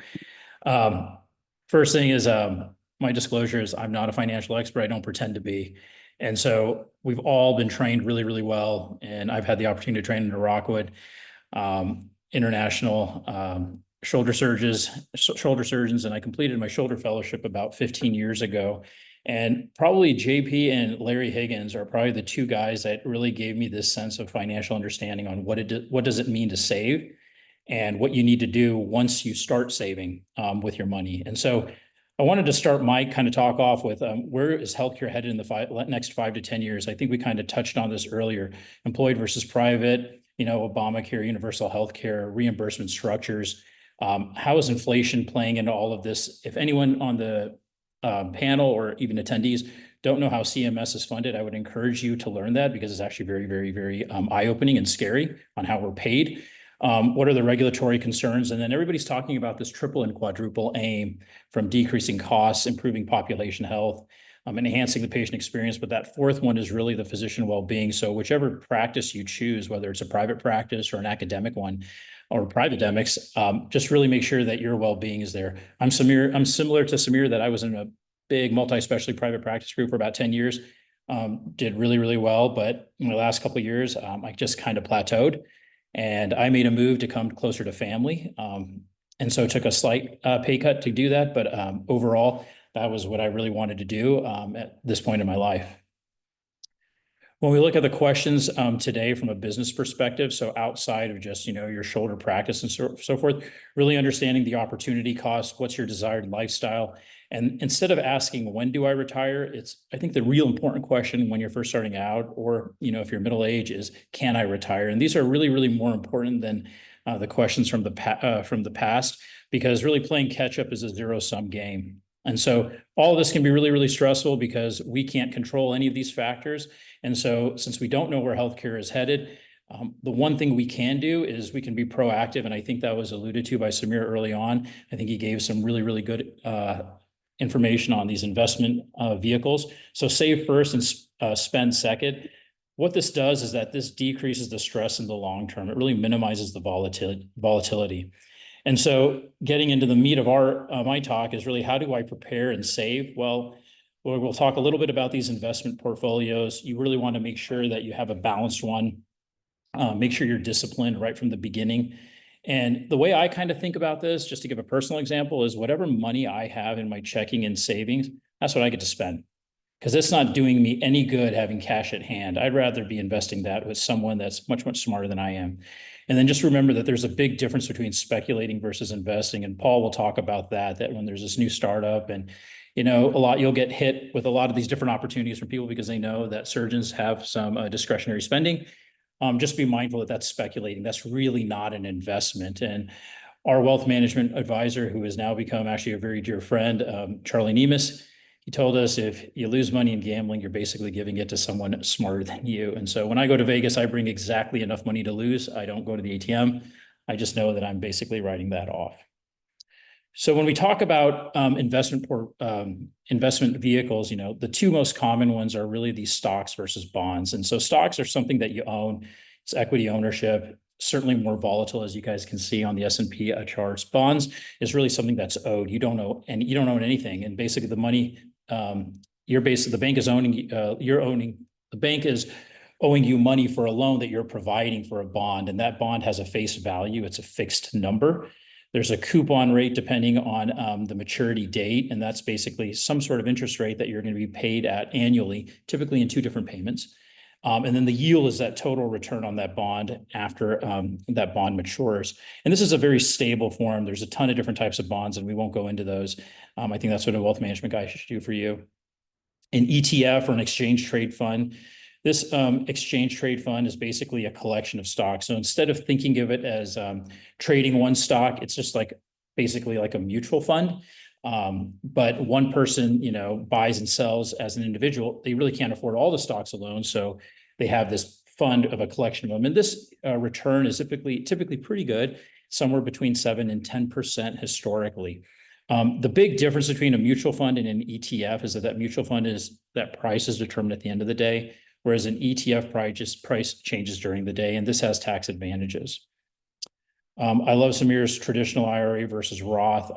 First thing is my disclosure is I'm not a financial expert. I don't pretend to be. And so we've all been trained really, really well. And I've had the opportunity to train in Rockwood, international shoulder surgeons, and I completed my shoulder fellowship about 15 years ago. And probably JP and Larry Higgins are probably the two guys that really gave me this sense of financial understanding on what does it mean to save and what you need to do once you start saving with your money. And so I wanted to start Mike kind of talk off with where is healthcare headed in the next 5 to 10 years? I think we kind of touched on this earlier, employed versus private, Obamacare, universal healthcare, reimbursement structures. How is inflation playing into all of this? If anyone on the panel or even attendees don't know how CMS is funded, I would encourage you to learn that because it's actually very, very, very eye-opening and scary on how we're paid. What are the regulatory concerns? And then everybody's talking about this triple and quadruple aim from decreasing costs, improving population health. enhancing the patient experience. But that fourth one is really the physician well-being. So whichever practice you choose, whether it's a private practice or an academic one or private academics, just really make sure that your well-being is there. I'm similar to Samir, that I was in a big multi-specialty private practice group for about 10 years. Did really, really well. But in the last couple of years, I just kind of plateaued, and I made a move to come closer to family. And so took a slight pay cut to do that. But overall, that was what I really wanted to do at this point in my life. When we look at the questions today from a business perspective, so outside of just, your shoulder practice and so forth, really understanding the opportunity cost, what's your desired lifestyle? And instead of asking, when do I retire? I think the real important question when you're first starting out, or, if you're middle age, is, can I retire? And these are really, really more important than the questions from the past, because really playing catch up is a zero-sum game. And so all of this can be really, really stressful because we can't control any of these factors. And so since we don't know where healthcare is headed, the one thing we can do is we can be proactive. And I think that was alluded to by Samir early on. I think he gave some really, really good information on these investment vehicles. So save first and spend second. What this does is that this decreases the stress in the long term. It really minimizes the volatility. And so getting into the meat of my talk is really, how do I prepare and save? Well, we'll talk a little bit about these investment portfolios. You really want to make sure that you have a balanced one. Make sure you're disciplined right from the beginning. And the way I kind of think about this, just to give a personal example, is whatever money I have in my checking and savings, that's what I get to spend. Because it's not doing me any good having cash at hand. I'd rather be investing that with someone that's much, much smarter than I am. And then just remember that there's a big difference between speculating versus investing. And Paul will talk about that when there's this new startup and, you'll get hit with a lot of these different opportunities from people because they know that surgeons have some discretionary spending. Just be mindful that that's speculating. That's really not an investment. And our wealth management advisor, who has now become actually a very dear friend, Charlie Nemes, he told us, if you lose money in gambling, you're basically giving it to someone smarter than you. And so when I go to Vegas, I bring exactly enough money to lose. I don't go to the ATM. I just know that I'm basically writing that off. So when we talk about investment vehicles, the two most common ones are really these stocks versus bonds. And so stocks are something that you own. It's equity ownership, certainly more volatile, as you guys can see on the S&P charts. Bonds is really something that's owed. You don't own anything. And basically the money, the bank is owning, the bank is owing you money for a loan that you're providing for a bond. And that bond has a face value. It's a fixed number. There's a coupon rate depending on the maturity date. And that's basically some sort of interest rate that you're going to be paid at annually, typically in 2 different payments. And then the yield is that total return on that bond after that bond matures. And this is a very stable form. There's a ton of different types of bonds, and we won't go into those. I think that's what a wealth management guy should do for you. An ETF, or an exchange trade fund. This exchange trade fund is basically a collection of stocks. So instead of thinking of it as trading one stock, it's just basically like a mutual fund. But one person, buys and sells as an individual. They really can't afford all the stocks alone. So they have this fund of a collection of them. And this return is typically pretty good, somewhere between 7 and 10% historically. The big difference between a mutual fund and an ETF is that mutual fund that price is determined at the end of the day, whereas an ETF price changes during the day, and this has tax advantages. I love Samir's traditional IRA versus Roth.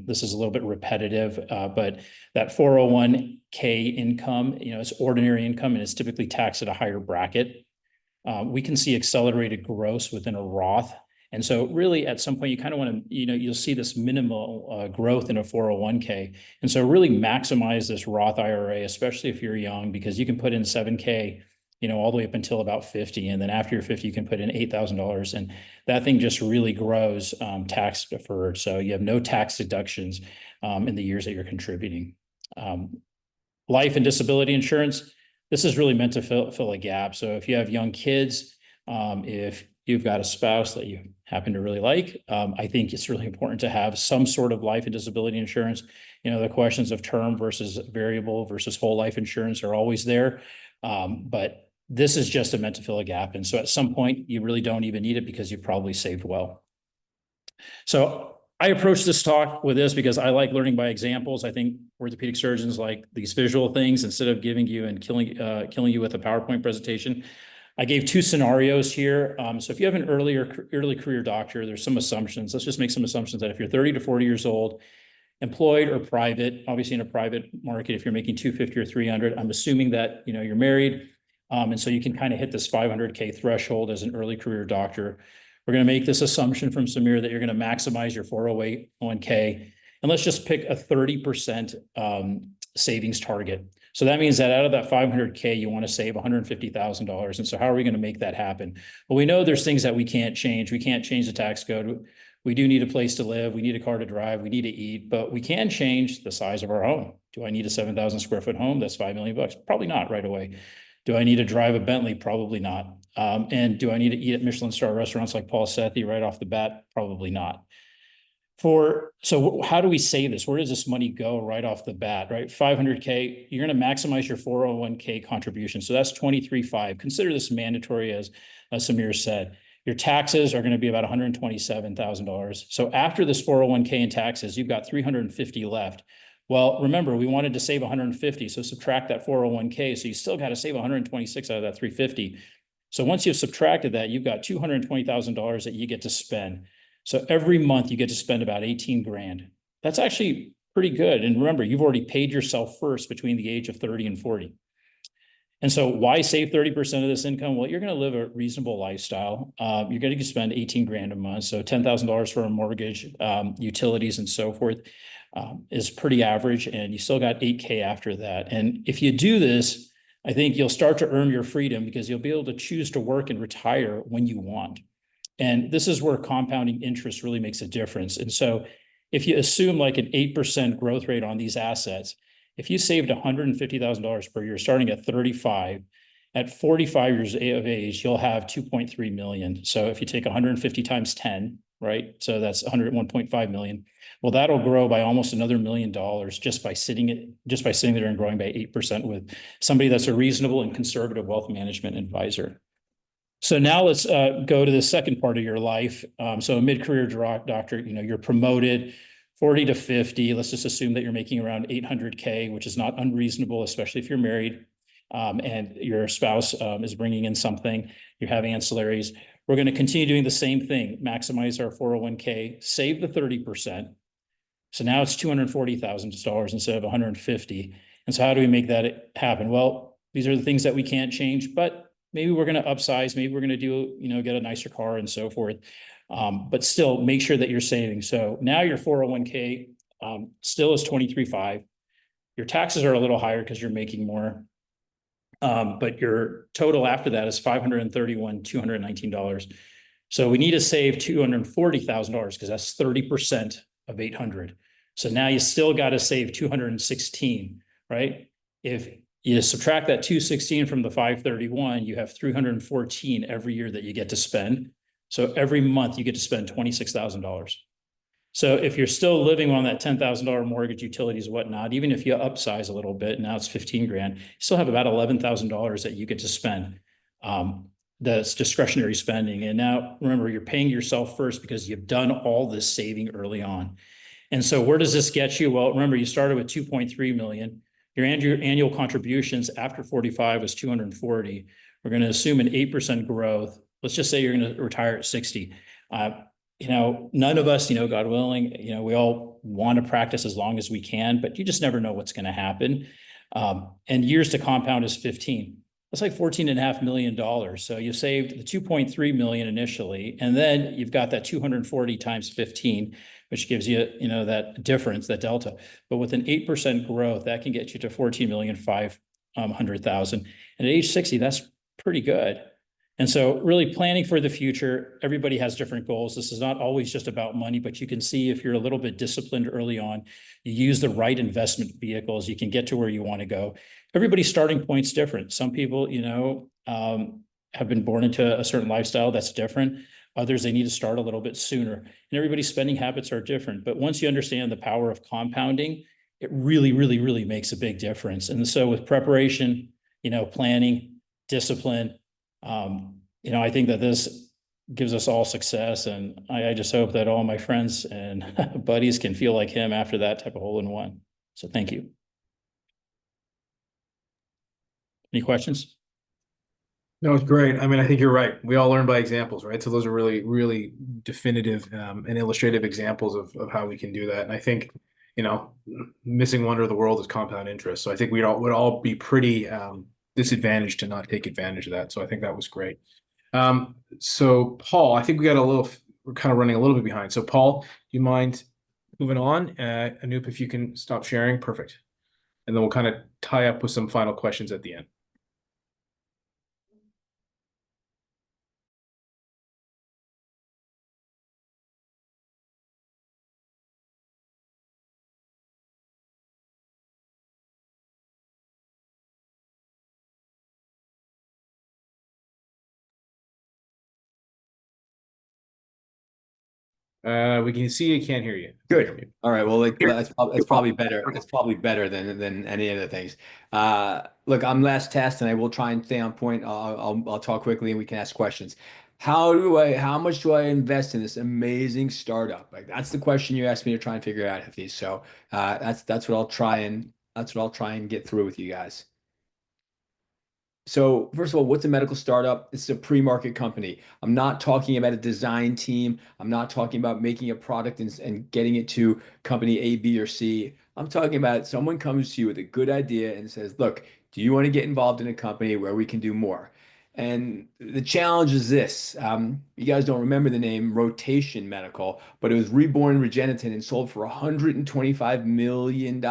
This is a little bit repetitive, but that 401k income, it's ordinary income, and it's typically taxed at a higher bracket. We can see accelerated growth within a Roth. And so really at some point you kind of want to, you'll see this minimal growth in a 401k. And so really maximize this Roth IRA, especially if you're young, because you can put in 7K, all the way up until about 50. And then after you're 50, you can put in $8,000. And that thing just really grows tax deferred. So you have no tax deductions in the years that you're contributing. Life and disability insurance, this is really meant to fill a gap. So if you have young kids, if you've got a spouse that you happen to really like, I think it's really important to have some sort of life and disability insurance. The questions of term versus variable versus whole life insurance are always there. But this is just meant to fill a gap. And so at some point, you really don't even need it because you've probably saved well. So I approach this talk with this because I like learning by examples. I think orthopedic surgeons like these visual things instead of giving you and killing you with a PowerPoint presentation. I gave two scenarios here. So if you have an early career doctor, there's some assumptions. Let's just make some assumptions that if you're 30 to 40 years old, employed or private, obviously in a private market, if you're making 250 or 300, I'm assuming that, you know, you're married. And so you can kind of hit this 500K threshold as an early career doctor. We're going to make this assumption from Samir that you're going to maximize your 401k. And let's just pick a 30% savings target. So that means that out of that 500K, you want to save $150,000. And so how are we going to make that happen? Well, we know there's things that we can't change. We can't change the tax code. We do need a place to live. We need a car to drive. We need to eat, but we can change the size of our home. Do I need a 7,000 square foot home? That's $5 million. Probably not right away. Do I need to drive a Bentley? Probably not. And do I need to eat at Michelin star restaurants like Paul Sethi right off the bat? Probably not. So how do we save this? Where does this money go right off the bat, right? 500K, you're going to maximize your 401k contribution. So that's 23.5. Consider this mandatory, as Samir said. Your taxes are going to be about $127,000. So after this 401k and taxes, you've got 350 left. Well, remember, we wanted to save 150. So subtract that 401k. So you still got to save 126 out of that 350. So once you've subtracted that, you've got $220,000 that you get to spend. So every month you get to spend about 18 grand. That's actually pretty good. And remember, you've already paid yourself first between the age of 30 and 40. And so why save 30% of this income? Well, you're going to live a reasonable lifestyle. You're going to spend 18 grand a month. So $10,000 for a mortgage, utilities and so forth is pretty average. And you still got 8K after that. And if you do this, I think you'll start to earn your freedom because you'll be able to choose to work and retire when you want. And this is where compounding interest really makes a difference. And so if you assume like an 8% growth rate on these assets, if you saved $150,000 per year, starting at 35, at 45 years of age, you'll have 2.3 million. So if you take 150 times 10, right? So that's 101.5 million. Well, that'll grow by almost another $1 million just by sitting there and growing by 8% with somebody that's a reasonable and conservative wealth management advisor. So now let's go to the second part of your life. So a mid-career doctor, you know, you're promoted 40 to 50. Let's just assume that you're making around 800K, which is not unreasonable, especially if you're married and your spouse is bringing in something, you're having ancillaries. We're going to continue doing the same thing, maximize our 401k, save the 30%. So now it's $240,000 instead of 150. And so how do we make that happen? Well, these are the things that we can't change, but maybe we're going to upsize, maybe we're going to do, you know, get a nicer car and so forth. But still make sure that you're saving. So now your 401k still is 23.5. Your taxes are a little higher because you're making more. But your total after that is $531,219. So we need to save $240,000 because that's 30% of 800. So now you still got to save 216, right? If you subtract that 216 from the 531, you have 314 every year that you get to spend. So every month you get to spend $26,000. So if you're still living on that $10,000 mortgage, utilities, whatnot, even if you upsize a little bit, now it's 15 grand, you still have about $11,000 that you get to spend. That's discretionary spending. And now remember, you're paying yourself first because you've done all this saving early on. And so where does this get you? Well, remember, you started with 2.3 million. Your annual contributions after 45 was 240. We're going to assume an 8% growth. Let's just say you're going to retire at 60. You know, none of us, you know, God willing, you know, we all want to practice as long as we can, but you just never know what's going to happen. And years to compound is 15. That's like $14.5 million. So you saved the 2.3 million initially, and then you've got that 240 times 15, which gives you, you know, that difference, that delta. But with an 8% growth, that can get you to 14,500,000. And at age 60, that's pretty good. And so really planning for the future, everybody has different goals. This is not always just about money, but you can see if you're a little bit disciplined early on, you use the right investment vehicles, you can get to where you want to go. Everybody's starting point's different. Some people, you know, have been born into a certain lifestyle that's different. Others, they need to start a little bit sooner. And everybody's spending habits are different. But once you understand the power of compounding, it really, really, really makes a big difference. And so with preparation, you know, planning, discipline, you know, I think that this gives us all success. And I just hope that all my friends and buddies can feel like him after that type of hole-in-one. So thank you. Any questions? No, it's great. I mean, I think you're right. We all learn by examples, right? So those are really, really definitive and illustrative examples of how we can do that. And I think, you know, missing wonder of the world is compound interest. So I think would all be pretty disadvantaged to not take advantage of that. So I think that was great. So Paul, I think we're kind of running a little bit behind. So Paul, do you mind moving on? Anoop, if you can stop sharing, perfect. And then we'll kind of tie up with some final questions at the end. We can see you, can't hear you. Good. All right. Well, that's probably better. It's probably better than any of the things. Look, I'm last test, and I will try and stay on point. I'll talk quickly, and we can ask questions. How much do I invest in this amazing startup? Like, that's the question you asked me to try and figure out, Hafiz. So that's what I'll try and get through with you guys. So first of all, what's a medical startup? It's a pre-market company. I'm not talking about a design team. I'm not talking about making a product and getting it to company A, B, or C. I'm talking about someone comes to you with a good idea and says, look, do you want to get involved in a company where we can do more? And the challenge is this. You guys don't remember the name Rotation Medical, but it was reborn Regeneten and sold for $125 million.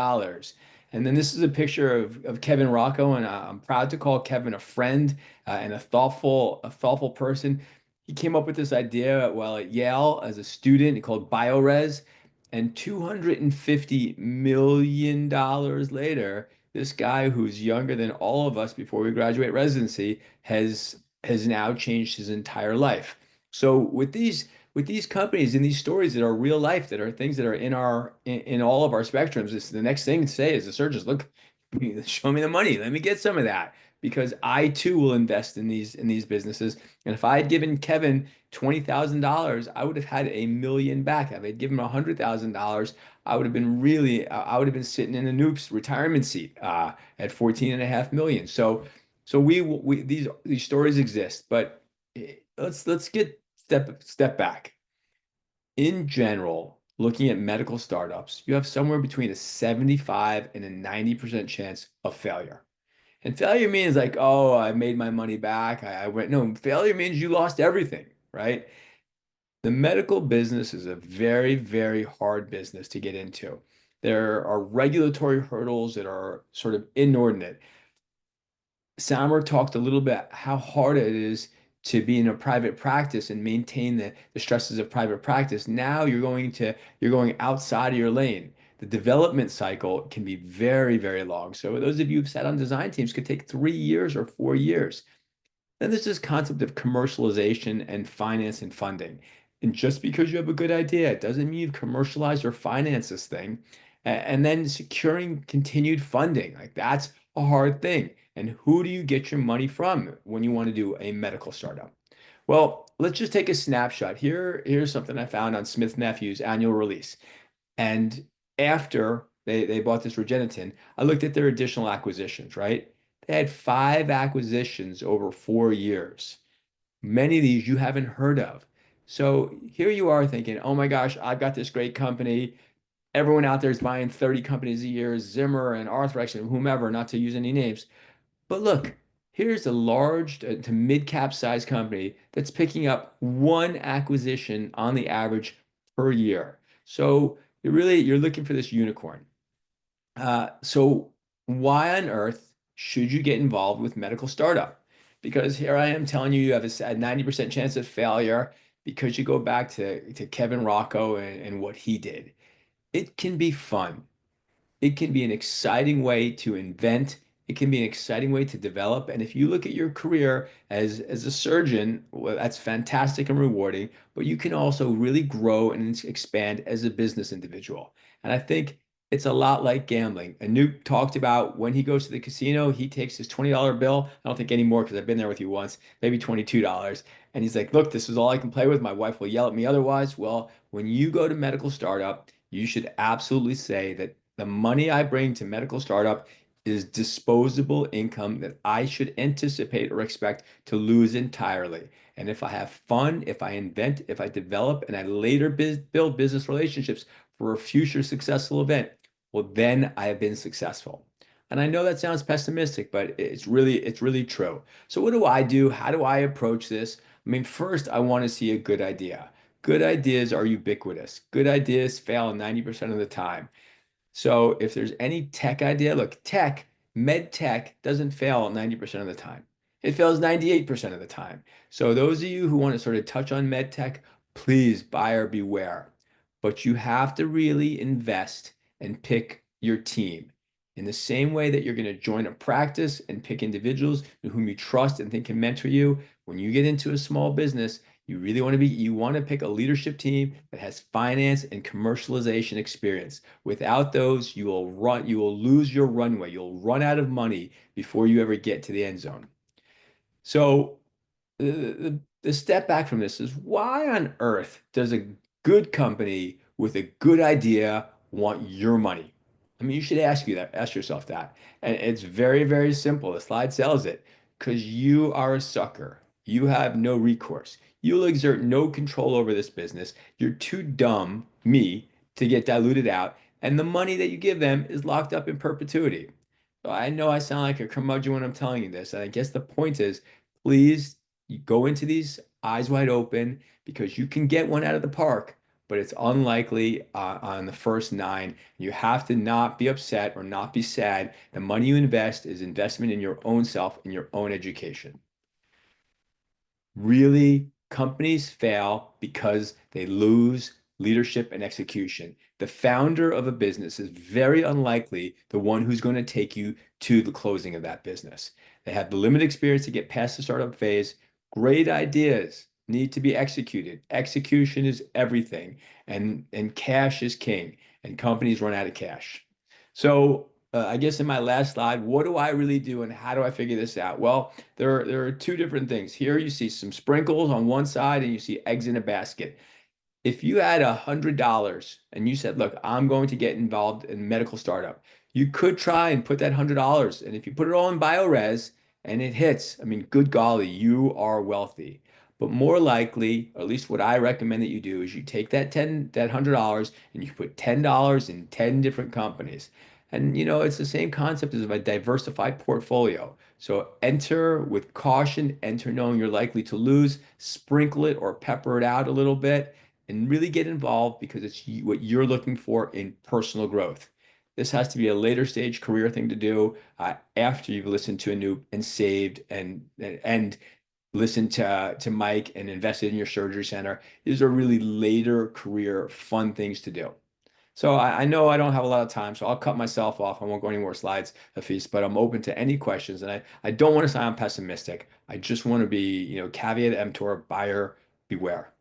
And then this is a picture of Kevin Rocco, and I'm proud to call Kevin a friend and a thoughtful person. He came up with this idea while at Yale as a student called BioRes, and $250 million later, this guy who's younger than all of us before we graduate residency has now changed his entire life. So with these companies and these stories that are real life, that are things that are in all of our spectrums, it's the next thing to say is the surgeons, look, show me the money, let me get some of that, because I too will invest in these businesses. And if I had given Kevin $20,000, I would have had $1 million back. If I had given him $100,000, I would have been sitting in a Noop's retirement seat at $14.5 million. So these stories exist, but let's get step back. In general, looking at medical startups, you have somewhere between a 75 and a 90% chance of failure. And failure means like, oh, I made my money back. No, failure means you lost everything, right? The medical business is a very, very hard business to get into. There are regulatory hurdles that are sort of inordinate. Samer talked a little bit how hard it is to be in a private practice and maintain the stresses of private practice. Now you're going outside of your lane. The development cycle can be very, very long. So those of you who've sat on design teams could take 3 years or 4 years. Then there's this concept of commercialization and finance and funding. And just because you have a good idea, it doesn't mean you've commercialized or financed this thing. And then securing continued funding, like that's a hard thing. And who do you get your money from when you want to do a medical startup? Well, let's just take a snapshot. Here's something I found on Smith Nephew's annual release. And after they bought this Regeneten, I looked at their additional acquisitions, right? They had 5 acquisitions over 4 years. Many of these you haven't heard of. So here you are thinking, oh my gosh, I've got this great company. Everyone out there is buying 30 companies a year, Zimmer and Arthrex and whomever, not to use any names. But look, here's a large to mid-cap size company that's picking up 1 acquisition on the average per year. So you're looking for this unicorn. So why on earth should you get involved with medical startup? Because here I am telling you have a 90% chance of failure because you go back to Kevin Rocco and what he did. It can be fun. It can be an exciting way to invent. It can be an exciting way to develop. And if you look at your career as a surgeon, well, that's fantastic and rewarding, but you can also really grow and expand as a business individual. And I think It's a lot like gambling. Anoop talked about when he goes to the casino, he takes his $20 bill. I don't think anymore because I've been there with you once, maybe $22. And he's like, look, this is all I can play with. My wife will yell at me otherwise. Well, when you go to medical startup, you should absolutely say that the money I bring to medical startup is disposable income that I should anticipate or expect to lose entirely. And if I have fun, if I invent, if I develop, and I later build business relationships for a future successful event, well, then I have been successful. And I know that sounds pessimistic, but it's really true. So what do I do? How do I approach this? I mean, first, I want to see a good idea. Good ideas are ubiquitous. Good ideas fail 90% of the time. So if there's any tech idea, look, med tech doesn't fail 90% of the time. It fails 98% of the time. So those of you who want to sort of touch on med tech, please buyer beware. But you have to really invest and pick your team. In the same way that you're going to join a practice and pick individuals whom you trust and think can mentor you, when you get into a small business, you want to pick a leadership team that has finance and commercialization experience. Without those, you will lose your runway. You'll run out of money before you ever get to the end zone. So the step back from this is, why on earth does a good company with a good idea want your money? I mean, you should ask yourself that. And it's very, very simple. The slide sells it. Because you are a sucker. You have no recourse. You'll exert no control over this business. You're too dumb, me, to get diluted out. And the money that you give them is locked up in perpetuity. So I know I sound like a curmudgeon when I'm telling you this. And I guess the point is, please, you go into these eyes wide open, because you can get one out of the park, but it's unlikely on the first 9. You have to not be upset or not be sad. The money you invest is investment in your own self, in your own education. Really, companies fail because they lose leadership and execution. The founder of a business is very unlikely the one who's going to take you to the closing of that business. They have the limited experience to get past the startup phase. Great ideas need to be executed. Execution is everything, and cash is king, and companies run out of cash. So I guess in my last slide, what do I really do and how do I figure this out? Well, there are 2 different things. Here you see some sprinkles on one side and you see eggs in a basket. If you had $100 and you said, look, I'm going to get involved in medical startup, you could try and put that $100. And if you put it all in BioRez and it hits, I mean, good golly, you are wealthy. But more likely, or at least what I recommend that you do, is you take that $100 and you put $10 in 10 different companies. And it's the same concept as a diversified portfolio. So enter with caution, enter knowing you're likely to lose, sprinkle it or pepper it out a little bit, and really get involved because it's what you're looking for in personal growth. This has to be a later stage career thing to do after you've listened to Anoop and saved and listened to Mike and invested in your surgery center. These are really later career fun things to do. So I know I don't have a lot of time, so I'll cut myself off. I won't go any more slides, Hafiz, but I'm open to any questions. And I don't want to sound pessimistic. I just want to be, caveat emptor, buyer beware.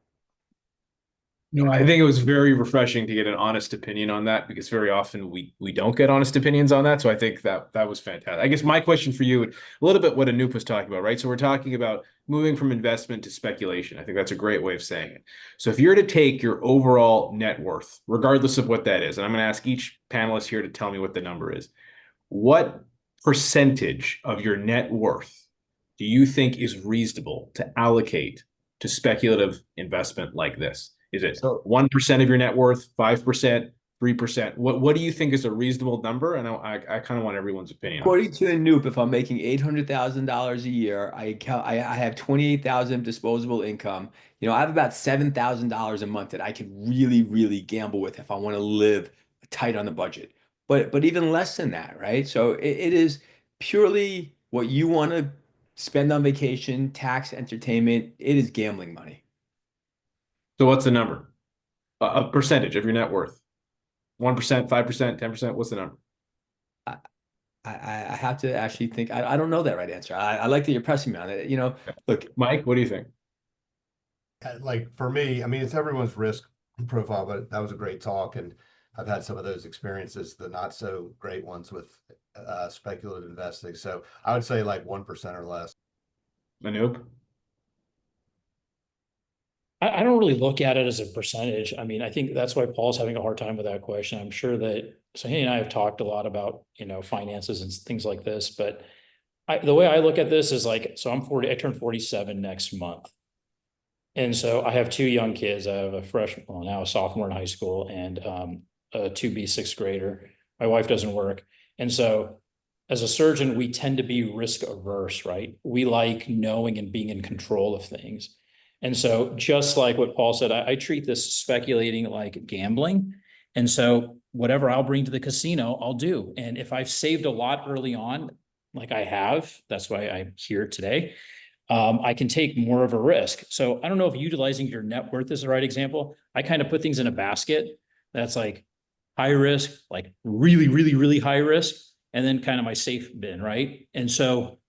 No, I think it was very refreshing to get an honest opinion on that, because very often we don't get honest opinions on that. So I think that was fantastic. I guess my question for you, a little bit what Anoop was talking about, right? So we're talking about moving from investment to speculation. I think that's a great way of saying it. So if you're to take your overall net worth, regardless of what that is, and I'm going to ask each panelist here to tell me what the number is, what percentage of your net worth do you think is reasonable to allocate to speculative investment like this? Is it 1% of your net worth, 5%, 3%? What do you think is a reasonable number? And I kind of want everyone's opinion. According to Anoop, if I'm making $800,000 a year, I have 28,000 disposable income. I have about $7,000 a month that I could really, really gamble with if I want to live tight on the budget. But even less than that, right? So it is purely what you want to spend on vacation, tax, entertainment. It is gambling money. So what's the number? A percentage of your net worth? 1%, 5%, 10%? What's the number? I have to actually think. I don't know that right answer. I like that you're pressing me on it. Look, Mike, what do you think? Like for me, I mean, it's everyone's risk profile, but that was a great talk. And I've had some of those experiences, the not so great ones with speculative investing. So I would say like 1% or less. Anoop? I don't really look at it as a percentage. I mean, I think that's why Paul's having a hard time with that question. I'm sure that, so he and I have talked a lot about, finances and things like this, but the way I look at this is like, so I'm 40, I turn 47 next month. And so I have two young kids. I have a freshman, well, now a sophomore in high school, and a 2B sixth grader. My wife doesn't work. And so as a surgeon, we tend to be risk averse, right? We like knowing and being in control of things. And so just like what Paul said, I treat this speculating like gambling. And so whatever I'll bring to the casino, I'll do. And if I've saved a lot early on, like I have, that's why I'm here today, I can take more of a risk. So I don't know if utilizing your net worth is the right example. I kind of put things in a basket that's like high risk, like really, really, really high risk, and then kind of my safe bin, right? And so,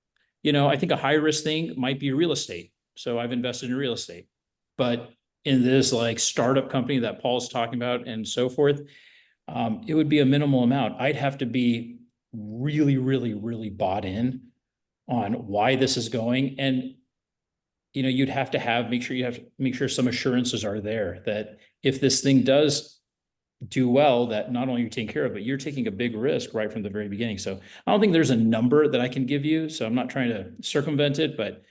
I think a high risk thing might be real estate. So I've invested in real estate, but in this like startup company that Paul's talking about and so forth, it would be a minimal amount. I'd have to be really, really, really bought in on why this is going. And, you'd have to make sure some assurances are there that if this thing does do well, that not only you're taking care of, but you're taking a big risk right from the very beginning. So I don't think there's a number that I can give you. So I'm not trying to circumvent it, but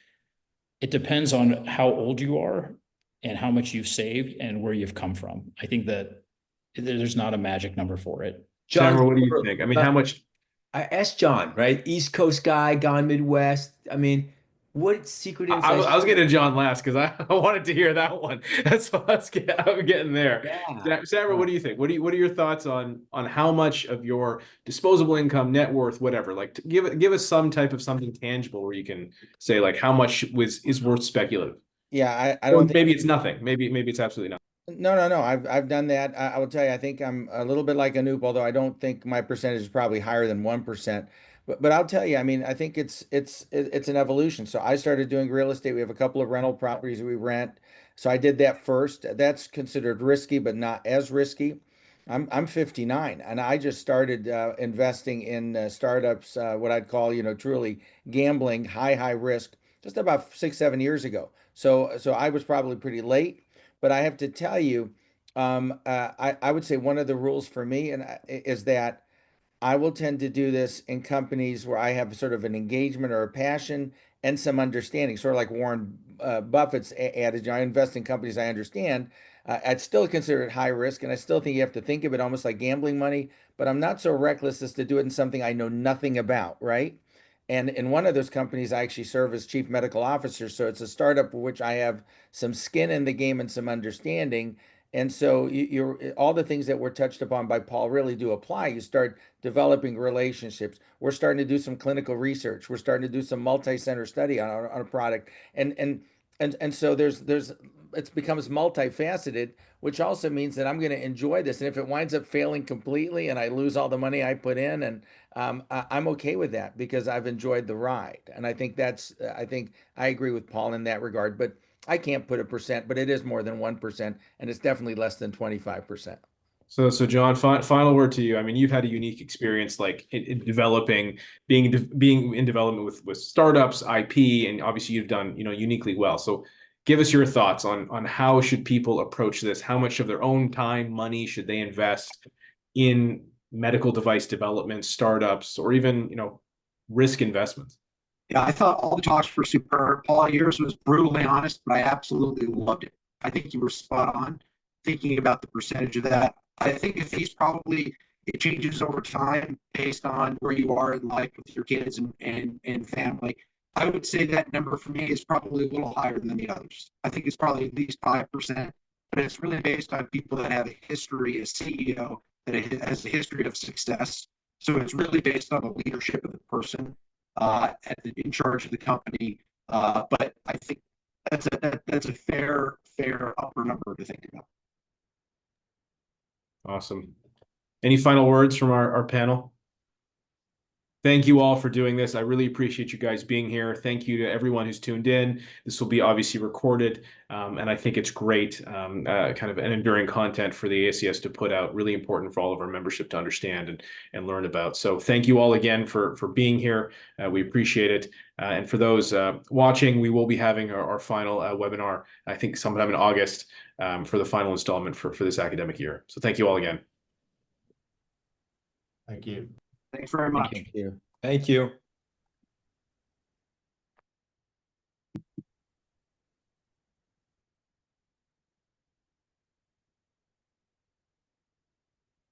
it depends on how old you are and how much you've saved and where you've come from. I think that there's not a magic number for it. John, Samara, what do you think? I mean, how much? I asked John, right? East Coast guy, gone Midwest. I mean, what secret I insights? was getting to John last because I wanted to hear that one. That's what I'm getting there. Yeah. Samara, what do you think? What are your thoughts on how much of your disposable income, net worth, whatever? Like, give us some type of something tangible where you can say like how much is worth speculative. Yeah, I Or don't think. maybe it's nothing. Maybe it's absolutely nothing. No. I've done that. I will tell you, I think I'm a little bit like Anoop, although I don't think my percentage is probably higher than 1%. But I'll tell you, I mean, I think it's an evolution. So I started doing real estate. We have a couple of rental properties we rent. So I did that first. That's considered risky, but not as risky. I'm 59, and I just started investing in startups, what I'd call, truly gambling, high risk, just about 6-7 years ago. So I was probably pretty late. But I have to tell you, I would say one of the rules for me is that I will tend to do this in companies where I have sort of an engagement or a passion and some understanding, sort of like Warren Buffett's adage, I invest in companies I understand. I'd still consider it high risk, and I still think you have to think of it almost like gambling money, but I'm not so reckless as to do it in something I know nothing about, right? And in one of those companies, I actually serve as chief medical officer. So it's a startup for which I have some skin in the game and some understanding. And so you're all the things that were touched upon by Paul really do apply. You start developing relationships. We're starting to do some clinical research. We're starting to do some multi-center study on a product. And so there's it becomes multifaceted, which also means that I'm going to enjoy this. And if it winds up failing completely and I lose all the money I put in, and I'm okay with that because I've enjoyed the ride. And I think I agree with Paul in that regard, but I can't put a percent, but it is more than 1%, and it's definitely less than 25%. So John, final word to you. I mean, you've had a unique experience, like in developing, being in development with startups, IP, and obviously you've done, uniquely well. So give us your thoughts on how should people approach this? How much of their own time, money should they invest in medical device development, startups, or even, risk investments? Yeah, I thought all the talks were superb. Paul, yours was brutally honest, but I absolutely loved it. I think you were spot on thinking about the percentage of that. I think the fees probably, it changes over time based on where you are in life with your kids and family. I would say that number for me is probably a little higher than the others. I think it's probably at least 5%, but it's really based on people that have a history, a CEO that has a history of success. So it's really based on the leadership of the person in charge of the company. But I think that's a fair upper number to think about. Awesome. Any final words from our panel? Thank you all for doing this. I really appreciate you guys being here. Thank you to everyone who's tuned in. This will be obviously recorded, and I think it's great, kind of an enduring content for the ASCS to put out. Really important for all of our membership to understand and learn about. So thank you all again for being here. We appreciate it. And for those watching, we will be having our final webinar, I think sometime in August, for the final installment for this academic year. So thank you all again. Thank you. Thanks very much. Thank you. Thank you.